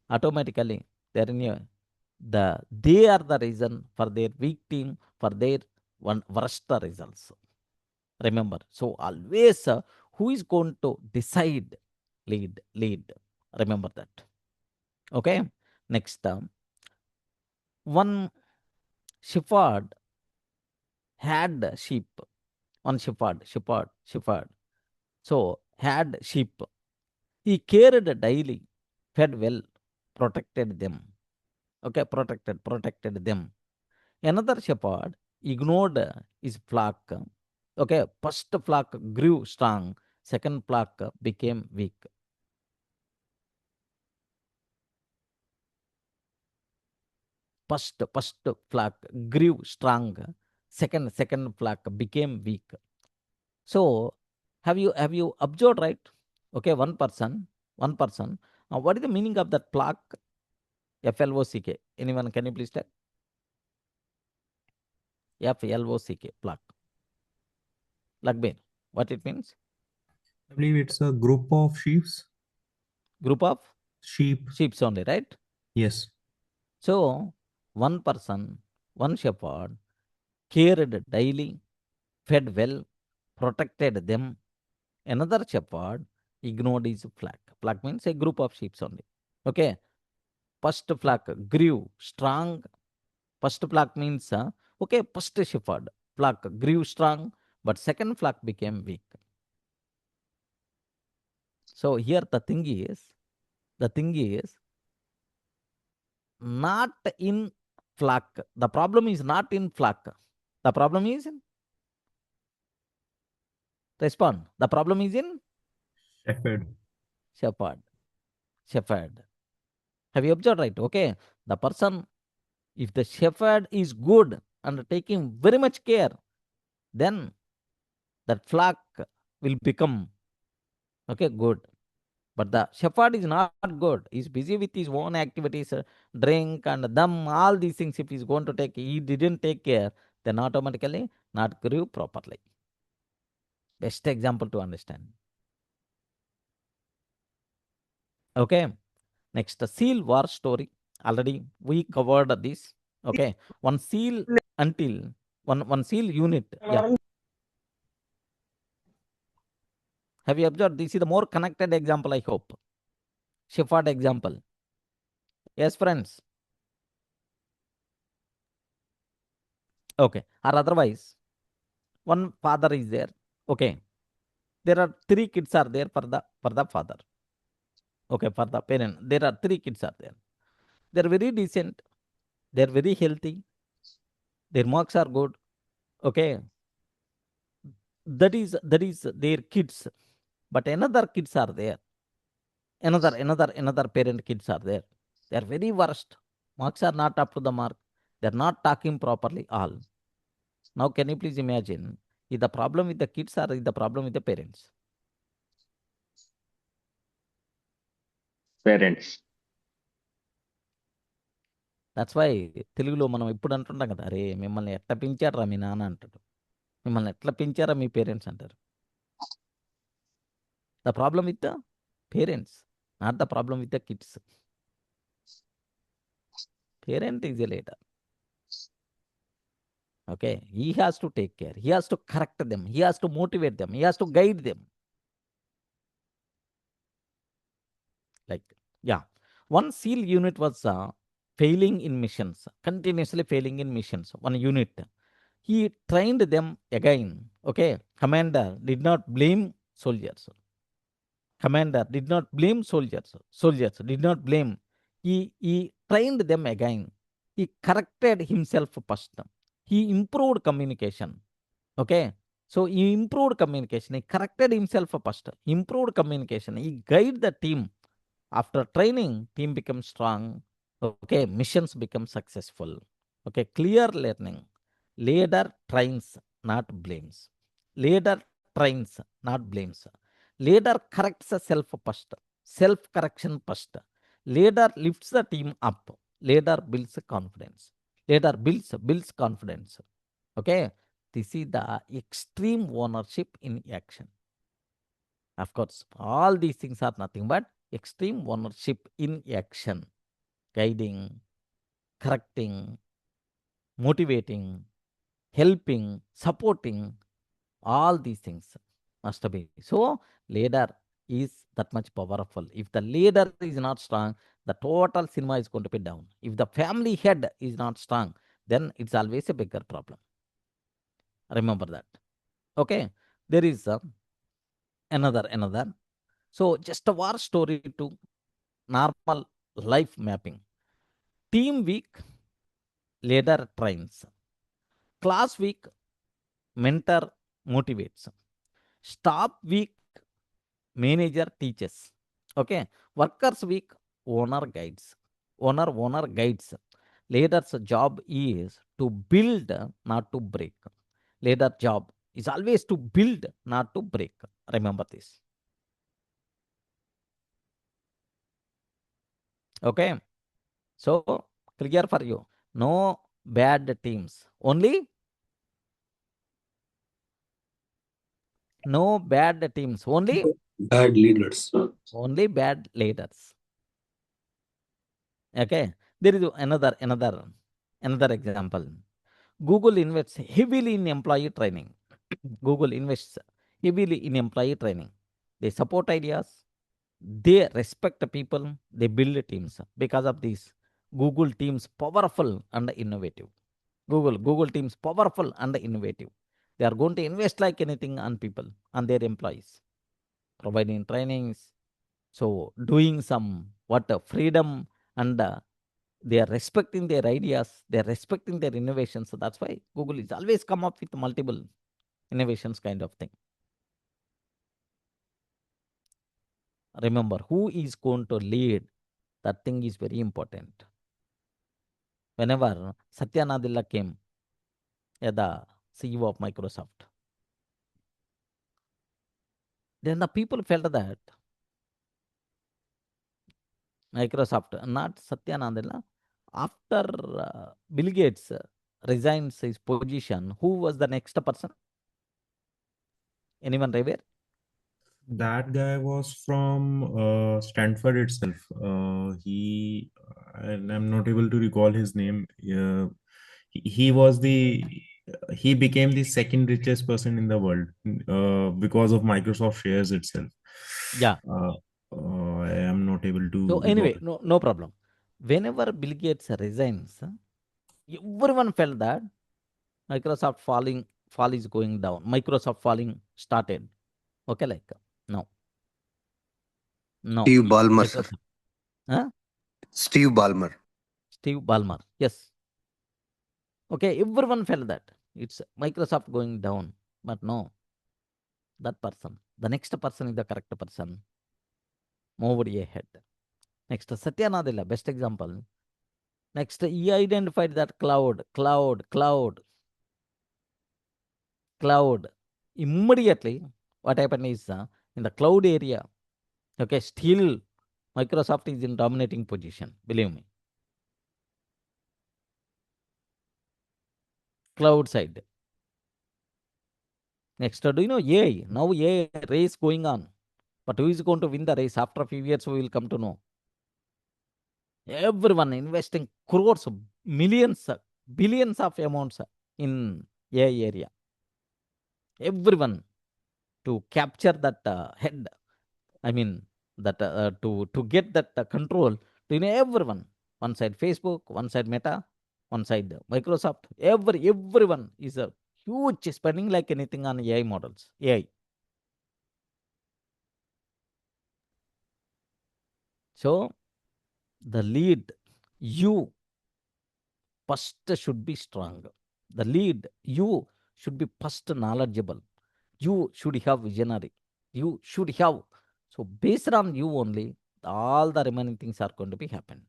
automatically they're in they are the reason for their weak team, for their one worst results. Remember, so always who is going to decide, lead. Remember that. Okay. Next, one shepherd had sheep. One shepherd. So had sheep. He cared daily, fed well, protected them. Okay, protected them. Another shepherd ignored his flock. Okay, first flock grew strong, second flock became weak. First flock grew strong, second flock became weak. So have you observed, right? Okay, one person. What is the meaning of that flock? FLOCK. Anyone can you please tell? FLOCK flock. Lagbin. What it means? I believe it's a group of sheeps. Group of Sheep. sheep only, right? Yes. So one person, one shepherd cared daily, fed well, protected them. Another shepherd ignored his flock. Flock means a group of sheep only. Okay. First flock grew strong. First flock means okay. First shepherd flock grew strong, but second flock became weak. So here the thing is not in flock. The problem is not in flock. The problem is in respond. The problem is in Shepherd. shepherd. Shepherd. Have you observed, right? Okay. The person, if the shepherd is good and taking very much care, then that flock will become okay good. But the shepherd is not good. He's busy with his own activities, drink and them, all these things. If he's going to take, he didn't take care, then automatically not grew properly. Best example to understand. Okay. Next, the seal war story. Already we covered this. Okay. One seal until one seal unit. Yeah. Have you observed? This is the more connected example, I hope. Shepherd example. Yes, friends. Okay. Or otherwise, one father is there. Okay. There are three kids are there for the father. Okay, for the parent. There are three kids are there. They're very decent. They're very healthy. Their marks are good. Okay. That is their kids. But another kids are there. Another parent kids are there. They are very worst. Marks are not up to the mark. They're not talking properly all. Now can you please imagine, is the problem with the kids or is the problem with the parents? Parents. That's why తెలుగులో మనం ఎప్పుడు అంటుంటాం కదా, అరే మిమ్మల్ని ఎట్లా పెంచారా మీ నాన్న అంటాడు, మిమ్మల్ని ఎట్లా పెంచారా మీ పేరెంట్స్ అంటారు. The problem with the parents, not the problem with the kids. Parent is a leader. Okay, he has to take care, he has to correct them, he has to motivate them, he has to guide them. Like, yeah, one SEAL unit was failing in missions, continuously failing in missions. One unit, he trained them again. Okay, commander did not blame soldiers. Commander did not blame soldiers. Soldiers did not blame. He trained them again. He corrected himself first. He improved communication. Okay. So he improved communication. He corrected himself first. Improved communication. He guided the team. After training, team becomes strong. Okay. Missions become successful. Okay. Clear learning. Leader trains, not blames. Leader trains, not blames. Leader corrects self first. Self correction first. Leader lifts the team up. Leader builds confidence. Leader builds confidence. Okay. This is the extreme ownership in action. Of course, all these things are nothing but extreme ownership in action. Guiding, correcting, motivating, helping, supporting, all these things must be. So, leader is that much powerful. If the leader is not strong, the total cinema is going to be down. If the family head is not strong, then it's always a bigger problem. Remember that. Okay, there is another. So just a war story to normal life mapping. Team week, leader trains. Class week, mentor motivates. Staff week, manager teaches. Okay, workers week, owner guides. Owner guides. Leader's job is to build, not to break. Leader job is always to build, not to break. Remember this. Okay, so clear for you. No bad teams, only no bad teams, only Bad leaders. bad leaders. Okay, there is another example. Google invests heavily in employee training. Google invests heavily in employee training. They support ideas, they respect the people, they build teams. Because of this, Google teams powerful and innovative. Google teams powerful and innovative. They are going to invest like anything on people, on their employees, providing trainings. So doing some freedom, and they are respecting their ideas, they are respecting their innovations. So that's why Google is always come up with multiple innovations kind of thing. Remember, who is going to lead, that thing is very important. Whenever Satya Nadella came as the CEO of Microsoft, then the people felt that Microsoft, not Satya Nadella, after Bill Gates resigns his position, who was the next person? Anyone aware? That guy was from Stanford itself. I'm not able to recall his name. He was he became the second richest person in the world because of Microsoft shares itself. Yeah. I am not able to So recall anyway, it. no problem. Whenever Bill Gates resigns, everyone felt that Microsoft fall is going down. Microsoft falling started. Okay, like no. Steve Ballmer, sir. Microsoft. Huh? Steve Ballmer. Steve Ballmer. Yes. Okay, everyone felt that it's Microsoft going down, but no, that person, the next person is the correct person, moved ahead. Next, Satya Nadella, best example. Next, he identified that cloud. Immediately, what happened is in the cloud area, okay, still Microsoft is in dominating position, believe me. Cloud side. Next, do you know AI? Now AI race going on. But who is going to win the race? After a few years, we will come to know. Everyone investing crores, millions, billions of amounts in AI area. Everyone to capture that head. I mean, that to get that control. To everyone. One side Facebook, one side Meta, one side Microsoft. Everyone is a huge spending like anything on AI models. AI. So the lead, you first should be strong. The lead, you should be first knowledgeable. You should have visionary. You should have. So based on you only, all the remaining things are going to be happen.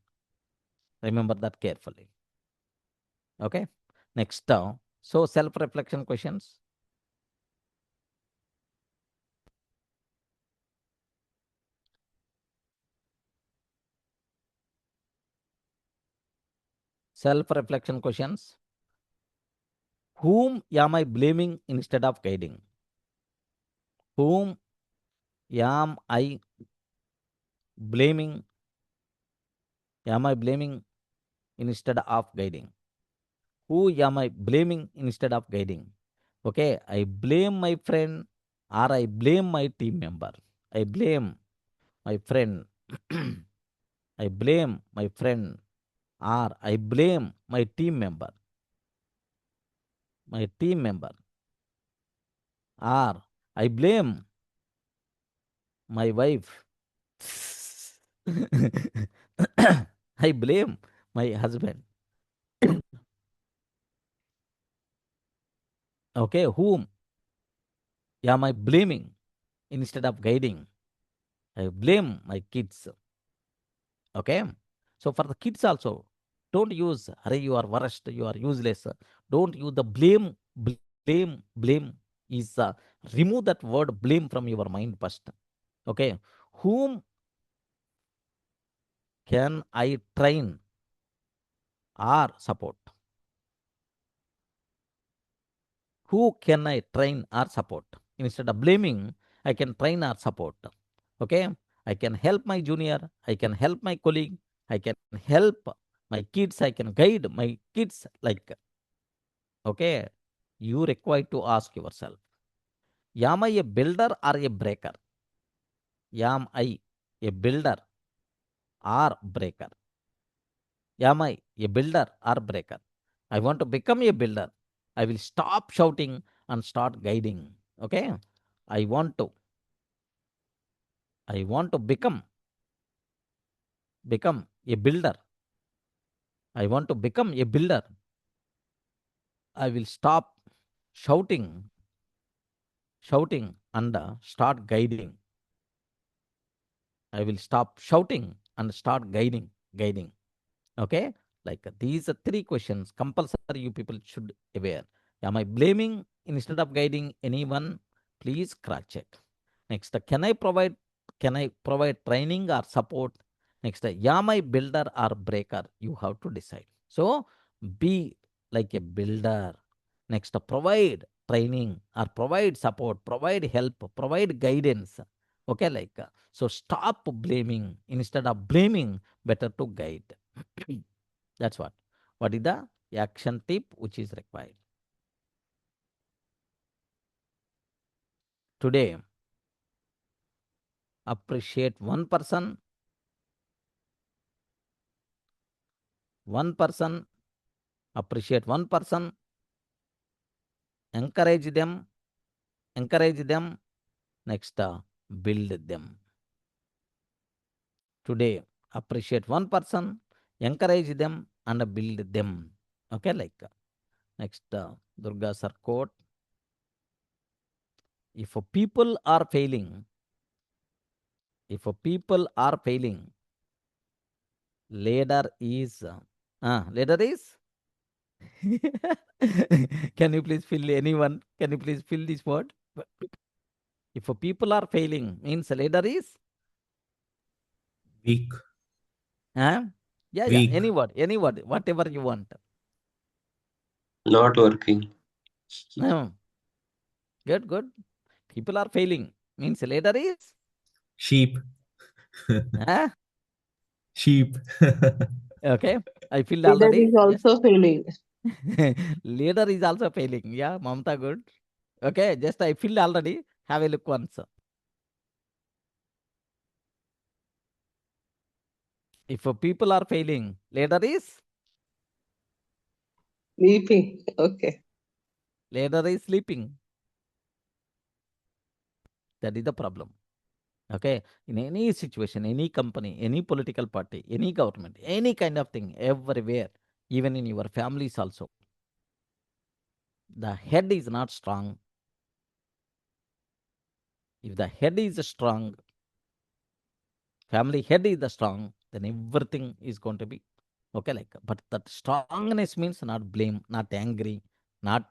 Remember that carefully. Okay. Next, so self-reflection questions. Self-reflection questions. Whom am I blaming instead of guiding? Whom am I blaming? Am I blaming instead of guiding? Who am I blaming instead of guiding? Okay, I blame my friend or I blame my team member. I blame my friend. I blame my friend or I blame my team member. My team member. Or I blame my wife. I blame my husband. Okay, whom am I blaming instead of guiding? I blame my kids. Okay. So for the kids also, don't use, Hare, you are worst, you are useless. Don't use the blame is, remove that word blame from your mind first. Okay. Whom can I train or support? Who can I train or support? Instead of blaming, I can train or support. Okay. I can help my junior. I can help my colleague. I can help my kids. I can guide my kids. Like, okay, you require to ask yourself, am I a builder or a breaker? Am I a builder or breaker? Am I a builder or breaker? I want to become a builder. I will stop shouting and start guiding. Okay. I want to. I want to become a builder. I want to become a builder. I will stop shouting and start guiding. I will stop shouting and start guiding. Okay, like these are three questions compulsory you people should aware. Am I blaming instead of guiding anyone? Please cross check. Next, can I provide training or support? Next, am I builder or breaker? You have to decide. So be like a builder. Next, provide training or provide support, provide help, provide guidance. Okay, like so stop blaming. Instead of blaming, better to guide. That's what. What is the action tip which is required? Today, appreciate one person, appreciate one person, encourage them, next, build them. Today, appreciate one person, encourage them, and build them. Okay, like next, Durga sir quote. If people are failing, leader is, leader is. Can you please fill anyone? Can you please fill this word? If people are failing, means leader is. Weak. Huh? Yeah, Weak. any word, whatever you want. Not working. Hmm. Good, good. People are failing. Means leader is? Sheep. Huh? Sheep. Okay. I filled Leader already. is Yes. also failing. Leader is also failing. Yeah, Mamta, good. Okay, just I filled already. Have a look once. If people are failing, leader is? Sleeping. Okay. Leader is sleeping. That is the problem. Okay, in any situation, any company, any political party, any government, any kind of thing, everywhere, even in your families also, the head is not strong. If the head is strong, family head is the strong, then everything is going to be okay. Like, but that strongness means not blame, not angry, not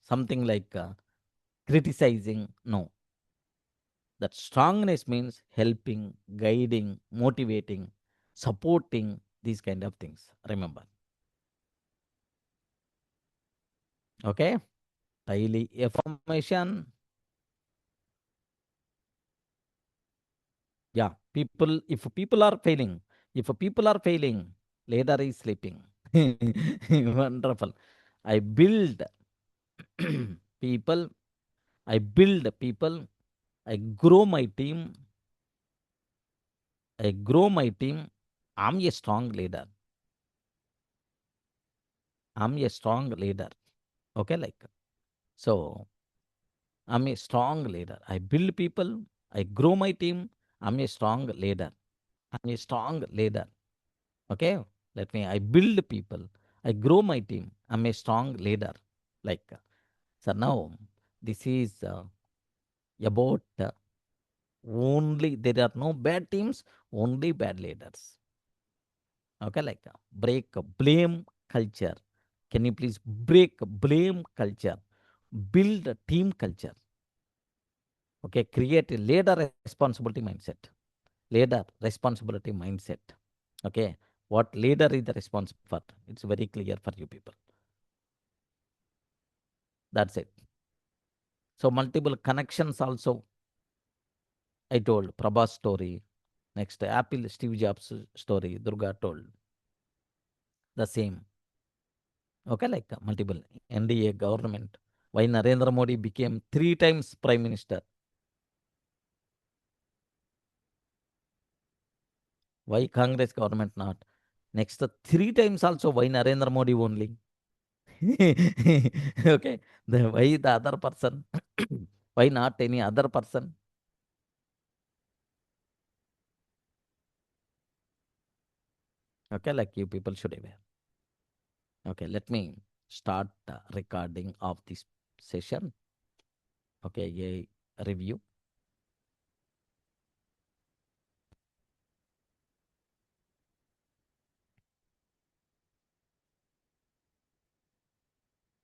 something like criticizing. No, that strongness means helping, guiding, motivating, supporting these kind of things. Remember, okay? Daily affirmation. Yeah, people. If people are failing, leader is sleeping. Wonderful. I build people. I build people. I grow my team. I grow my team. I'm a strong leader. I'm a strong leader. Okay, like so. I'm a strong leader. I build people. I grow my team. I'm a strong leader. I'm a strong leader. Okay. Let me. I build people. I grow my team. I'm a strong leader. Like so now, this is about only there are no bad teams, only bad leaders. Okay, like break blame culture. Can you please break blame culture? Build a team culture. Okay, create a leader responsibility mindset. Leader responsibility mindset. Okay, what leader is the responsible for? It's very clear for you people. That's it. So multiple connections also. I told Prabha's story. Next, Apple Steve Jobs story. Durga told the same. Okay, like multiple NDA government. Why Narendra Modi became 3 times prime minister? Why Congress government not? Next, 3 times also. Why Narendra Modi only? Okay, why the other person? Why not any other person? Okay, like you people should aware. Okay, let me start the recording of this session. Okay, a review.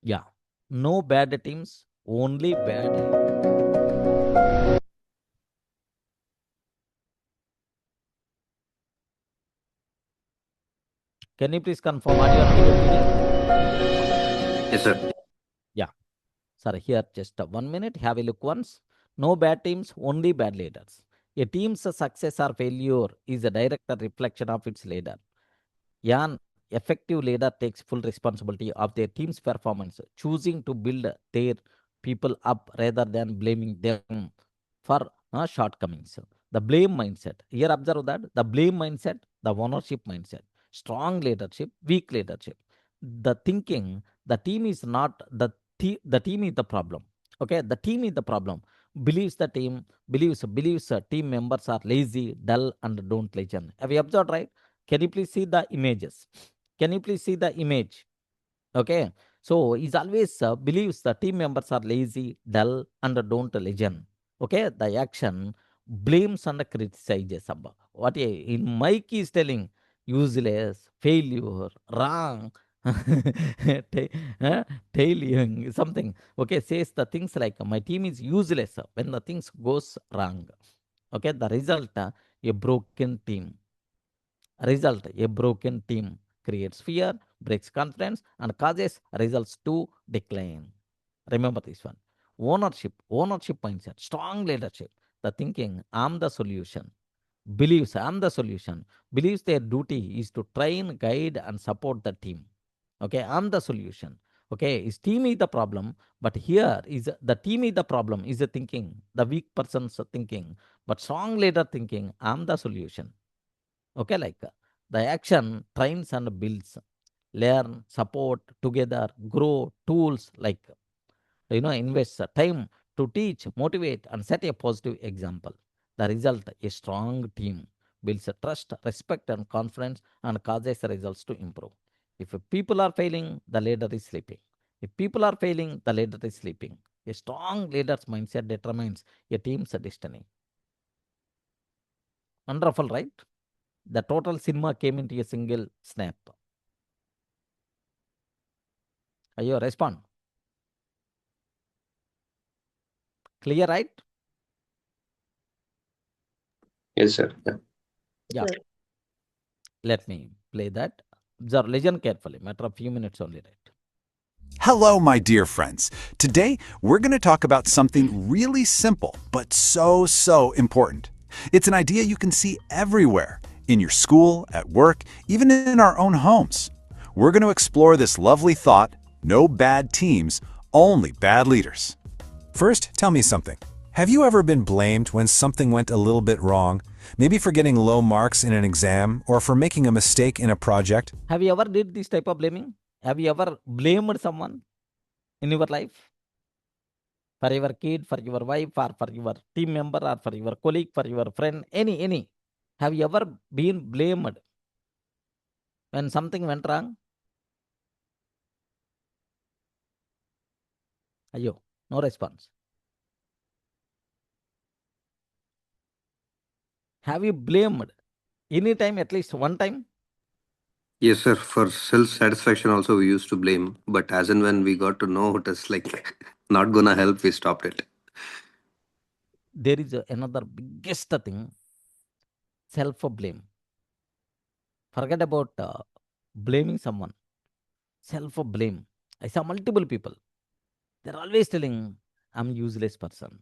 Yeah, no bad teams, only bad. Can you please confirm audio and video clear? Yes, sir. Yeah. Sorry, here just 1 minute. Have a look once. No bad teams, only bad leaders. A team's success or failure is a direct reflection of its leader. An effective leader takes full responsibility of their team's performance, choosing to build their people up rather than blaming them for shortcomings. The blame mindset. Here, observe that the blame mindset, the ownership mindset, strong leadership, weak leadership. The thinking, the team is not the team is the problem. Okay, the team is the problem. Believes the team believes team members are lazy, dull, and don't listen. Have you observed, right? Can you please see the images? Can you please see the image? Okay. So he's always believes the team members are lazy, dull, and don't listen. Okay. The action blames and criticizes. What in Mike is telling useless, failure, wrong, tailing, something. Okay. Says the things like my team is useless when the things goes wrong. Okay. The result, a broken team. Result, a broken team creates fear, breaks confidence, and causes results to decline. Remember this one. Ownership mindset, strong leadership. The thinking, I'm the solution. Believes, I'm the solution. Believes their duty is to train, guide, and support the team. Okay, I'm the solution. Okay, his team is the problem, but here is the team is the problem, is the thinking, the weak person's thinking, but strong leader thinking, I'm the solution. Okay, like the action trains and builds, learn, support, together, grow, tools like invest time to teach, motivate, and set a positive example. The result, a strong team builds a trust, respect, and confidence and causes the results to improve. If people are failing, the leader is sleeping. If people are failing, the leader is sleeping. A strong leader's mindset determines a team's destiny. Wonderful, right? The total cinema came into a single snap. Ayo, respond. Clear, right? Yes, sir. Yeah. Yeah. Sir. Let me play that. Observe, listen carefully. Matter of few minutes only, right? Hello, my dear friends. Today, we're going to talk about something really simple, but so important. It's an idea you can see everywhere, in your school, at work, even in our own homes. We're going to explore this lovely thought, no bad teams, only bad leaders. First, tell me something. Have you ever been blamed when something went a little bit wrong? Maybe for getting low marks in an exam or for making a mistake in a project? Have you ever did this type of blaming? Have you ever blamed someone in your life? For your kid, for your wife, or for your team member, or for your colleague, for your friend, any. Have you ever been blamed when something went wrong? Ayo, no response. Have you blamed any time, at least one time? Yes, sir. For self-satisfaction also we used to blame, but as and when we got to know it is like not gonna help, we stopped it. There is another biggest thing, self-blame. Forget about blaming someone. Self-blame. I saw multiple people. They're always telling, I'm useless person.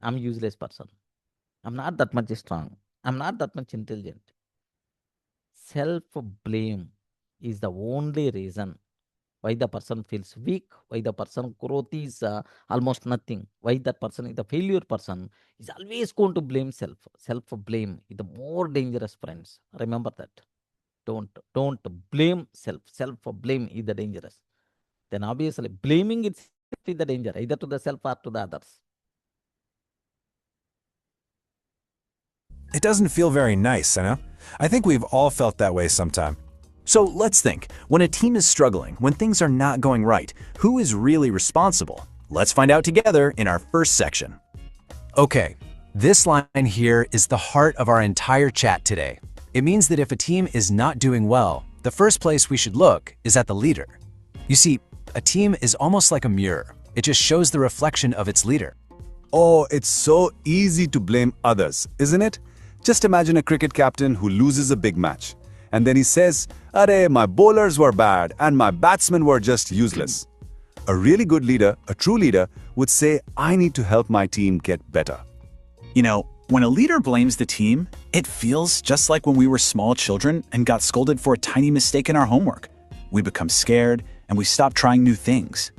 I'm useless person. I'm not that much strong. I'm not that much intelligent. Self-blame is the only reason why the person feels weak, why the person growth is almost nothing, why that person is the failure person is always going to blame self. Self-blame is the more dangerous, friends. Remember that. Don't blame self. Self-blame is the dangerous. Then obviously blaming itself is the danger, either to the self or to the others. It doesn't feel very nice, I know. I think we've all felt that way sometime. So let's think, when a team is struggling, when things are not going right, who is really responsible? Let's find out together in our first section. Okay, this line here is the heart of our entire chat today. It means that if a team is not doing well, the first place we should look is at the leader. You see, a team is almost like a mirror. It just shows the reflection of its leader. Oh, it's so easy to blame others, isn't it? Just imagine a cricket captain who loses a big match. And then he says, "Arey, my bowlers were bad and my batsmen were just useless." A really good leader, a true leader, would say, "I need to help my team get better." You know, when a leader blames the team, it feels just like when we were small children and got scolded for a tiny mistake in our homework. We become scared and we stop trying new things.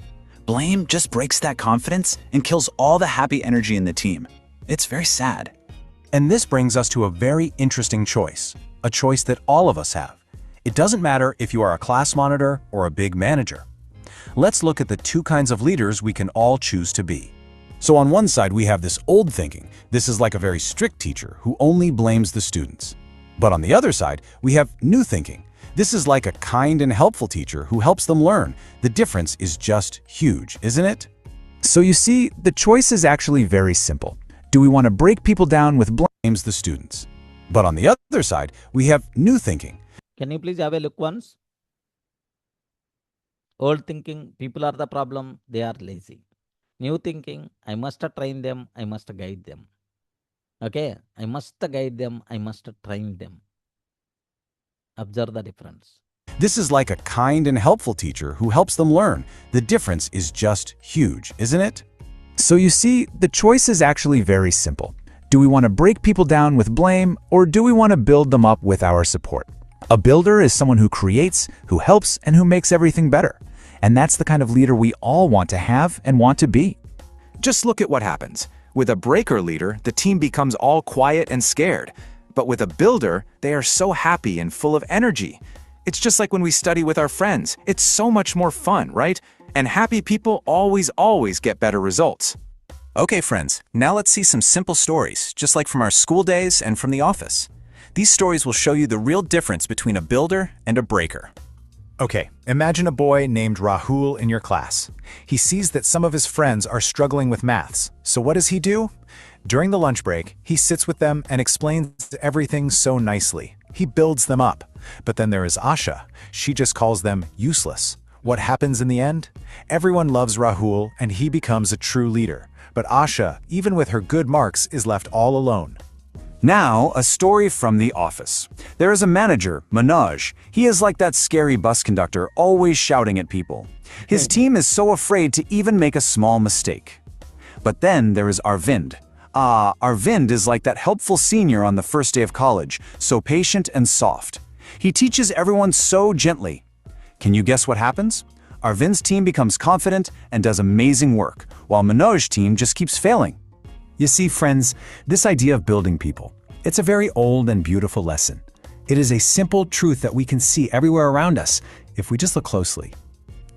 Blame just breaks that confidence and kills all the happy energy in the team. It's very sad. And this brings us to a very interesting choice, a choice that all of us have. It doesn't matter if you are a class monitor or a big manager. Let's look at the two kinds of leaders we can all choose to be. So on one side, we have this old thinking. This is like a very strict teacher who only blames the students. But on the other side, we have new thinking. This is like a kind and helpful teacher who helps them learn. The difference is just huge, isn't it? So you see, the choice is actually very simple. Do we want to break people down with blames the students? But on the other side, we have new thinking. Can you please have a look once? Old thinking, people are the problem, they are lazy. New thinking, I must train them, I must guide them. Okay, I must guide them, I must train them. Observe the difference. This is like a kind and helpful teacher who helps them learn. The difference is just huge, isn't it? So you see, the choice is actually very simple. Do we want to break people down with blame, or do we want to build them up with our support? A builder is someone who creates, who helps, and who makes everything better. And that's the kind of leader we all want to have and want to be. Just look at what happens. With a breaker leader, the team becomes all quiet and scared. But with a builder, they are so happy and full of energy. It's just like when we study with our friends. It's so much more fun, right? And happy people always get better results. Okay, friends, now let's see some simple stories, just like from our school days and from the office. These stories will show you the real difference between a builder and a breaker. Okay, imagine a boy named Rahul in your class. He sees that some of his friends are struggling with maths. So what does he do? During the lunch break, he sits with them and explains everything so nicely. He builds them up. But then there is Asha. She just calls them useless. What happens in the end? Everyone loves Rahul and he becomes a true leader. But Asha, even with her good marks, is left all alone. Now, a story from the office. There is a manager, Manoj. He is like that scary bus conductor, always shouting at people. His team is so afraid to even make a small mistake. But then there is Arvind. Arvind is like that helpful senior on the first day of college, so patient and soft. He teaches everyone so gently. Can you guess what happens? Arvind's team becomes confident and does amazing work, while Manoj's team just keeps failing. You see, friends, this idea of building people, it's a very old and beautiful lesson. It is a simple truth that we can see everywhere around us if we just look closely.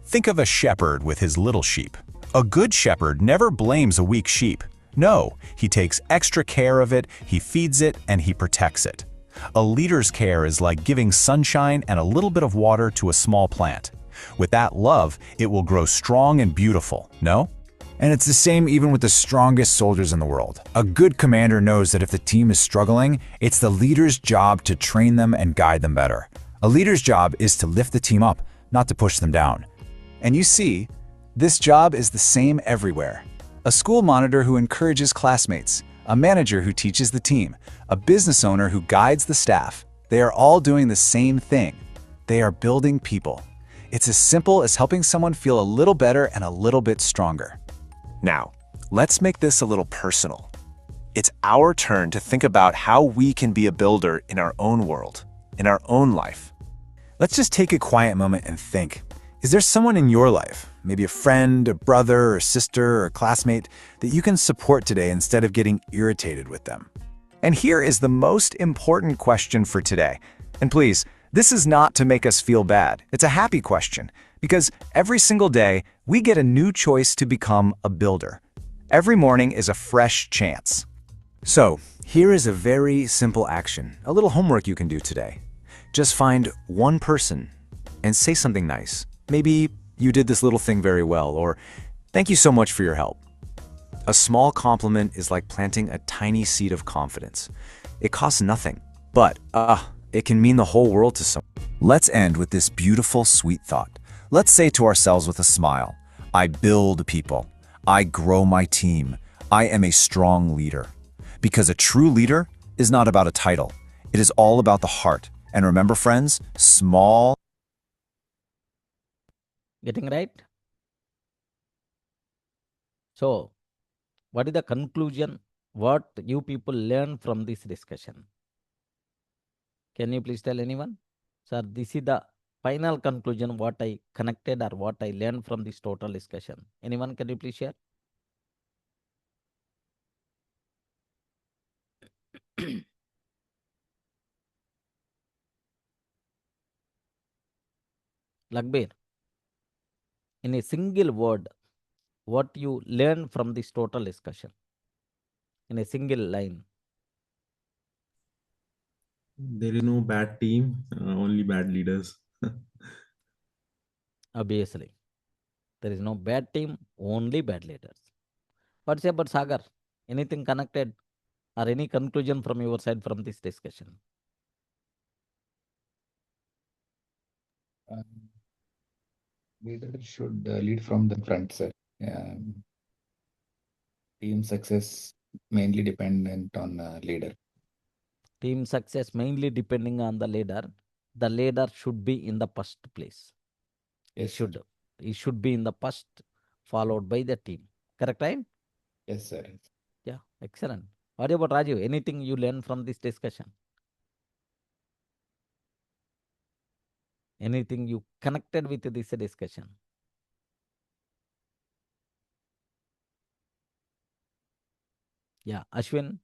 Think of a shepherd with his little sheep. A good shepherd never blames a weak sheep. No, he takes extra care of it, he feeds it, and he protects it. A leader's care is like giving sunshine and a little bit of water to a small plant. With that love, it will grow strong and beautiful, no? And it's the same even with the strongest soldiers in the world. A good commander knows that if the team is struggling, it's the leader's job to train them and guide them better. A leader's job is to lift the team up, not to push them down. And you see, this job is the same everywhere. A school monitor who encourages classmates, a manager who teaches the team, a business owner who guides the staff. They are all doing the same thing. They are building people. It's as simple as helping someone feel a little better and a little bit stronger. Now, let's make this a little personal. It's our turn to think about how we can be a builder in our own world, in our own life. Let's just take a quiet moment and think. Is there someone in your life, maybe a friend, a brother, or sister, or a classmate, that you can support today instead of getting irritated with them? And here is the most important question for today. And please, this is not to make us feel bad. It's a happy question, because every single day, we get a new choice to become a builder. Every morning is a fresh chance. So, here is a very simple action, a little homework you can do today. Just find one person and say something nice. Maybe you did this little thing very well, or thank you so much for your help. A small compliment is like planting a tiny seed of confidence. It costs nothing, but it can mean the whole world to someone. Let's end with this beautiful, sweet thought. Let's say to ourselves with a smile, I build people. I grow my team. I am a strong leader. Because a true leader is not about a title. It is all about the heart. And remember, friends, small. Getting right? So, what is the conclusion? What you people learn from this discussion? Can you please tell anyone? Sir, this is the final conclusion, what I connected or what I learned from this total discussion. Anyone, can you please share? Lagbir, in a single word, what you learn from this total discussion? In a single line. There is no bad team, only bad leaders. Obviously, there is no bad team, only bad leaders. What's about Sagar? Anything connected or any conclusion from your side from this discussion? Leader should lead from the front, sir. Team success mainly dependent on leader. Team success mainly depending on the leader. the leader should be in the first place. Yes, sir. He should be in the first, followed by the team. Correct, right? Yes, sir. Yeah, excellent. What about Raju? Anything you learn from this discussion? Anything you connected with this discussion? Yeah, Ashwin,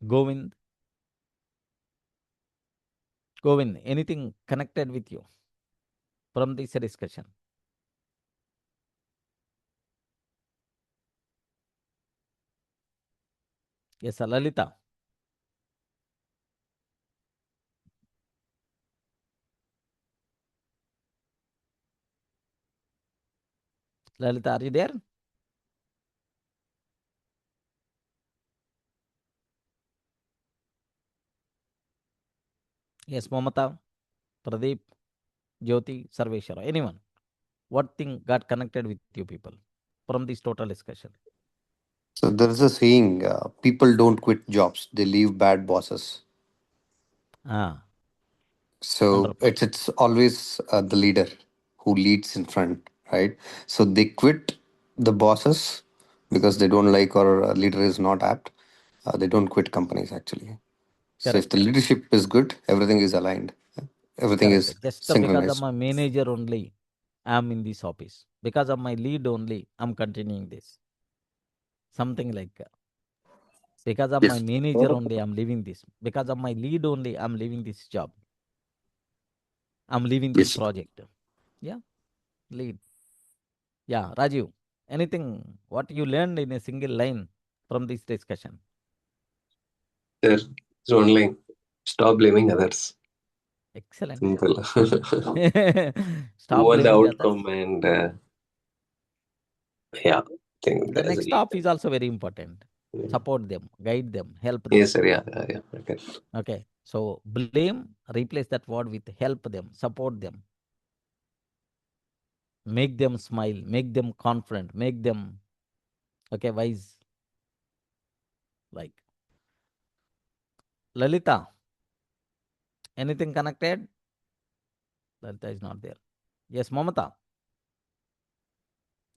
Govind, anything connected with you from this discussion? Yes, Lalita. Lalita, are you there? Yes, Mamata, Pradeep, Jyoti, Sarveshwara, anyone. What thing got connected with you people from this total discussion? So there is a saying: people don't quit jobs; they leave bad bosses. Ah, So wonderful. it's always the leader who leads in front, right? So they quit the bosses because they don't like or leader is not apt. They don't quit companies actually. So if Correct, the leadership is good, everything is aligned, everything correct. is Just because of synchronized. my manager only, I'm in this office. Because of my lead only, I'm continuing this. Something like because of my Yes, manager only, I'm leaving this. Because of my lead only, I'm leaving this job. I'm leaving this yes. project. Yeah, lead. Yeah, Rajiv, anything what you learned in a single line from this discussion? There's one line. Stop blaming others. Excellent. Simple. Stop Move on the blaming others. outcome and yeah, I think The there's a next lead. stop is also very important. Yeah. Support them, guide them, help them. Yes, sir. Yeah, yeah. Okay. Okay. So blame, replace that word with help them, support them, make them smile, make them confident, make them wise. Like Lalita, anything connected? Lalita is not there. Yes, Mamata,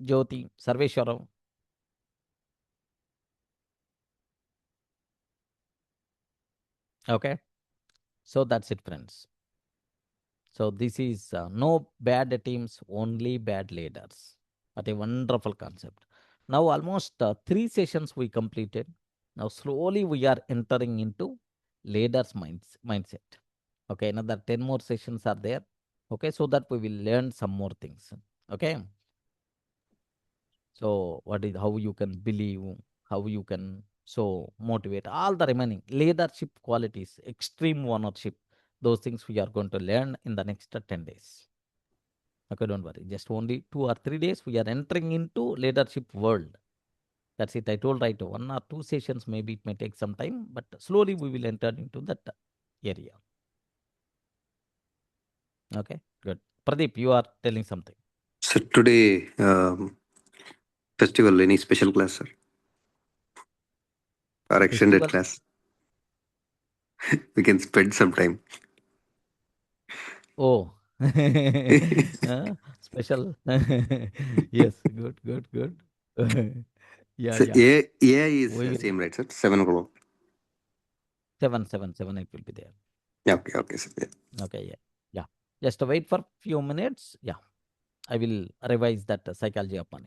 Jyoti, Sarveshwara. Okay. So that's it, friends. So this is no bad teams, only bad leaders. What a wonderful concept. Now almost 3 sessions we completed. Now slowly we are entering into leaders mindset. Okay, another 10 more sessions are there. Okay, so that we will learn some more things. Okay, so what is how you can believe, how you can so motivate all the remaining leadership qualities, extreme ownership. Those things we are going to learn in the next 10 days. Okay, don't worry. Just only 2 or 3 days we are entering into leadership world. That's it. I told right 1 or 2 sessions. Maybe it may take some time, but slowly we will enter into that area. Okay, good. Pradeep, you are telling something. So today, festival, any special class, sir? Or extended Festival. class? We can spend some time. Oh, special. Yes, good, good, good. Yeah, So yeah. AI is We will same, right, sir? 7 o'clock. 7, 7, 7. It will be there. Yeah, okay, okay, sir. Yeah. Okay, yeah, yeah. Just wait for few minutes. Yeah, I will revise that psychology of money.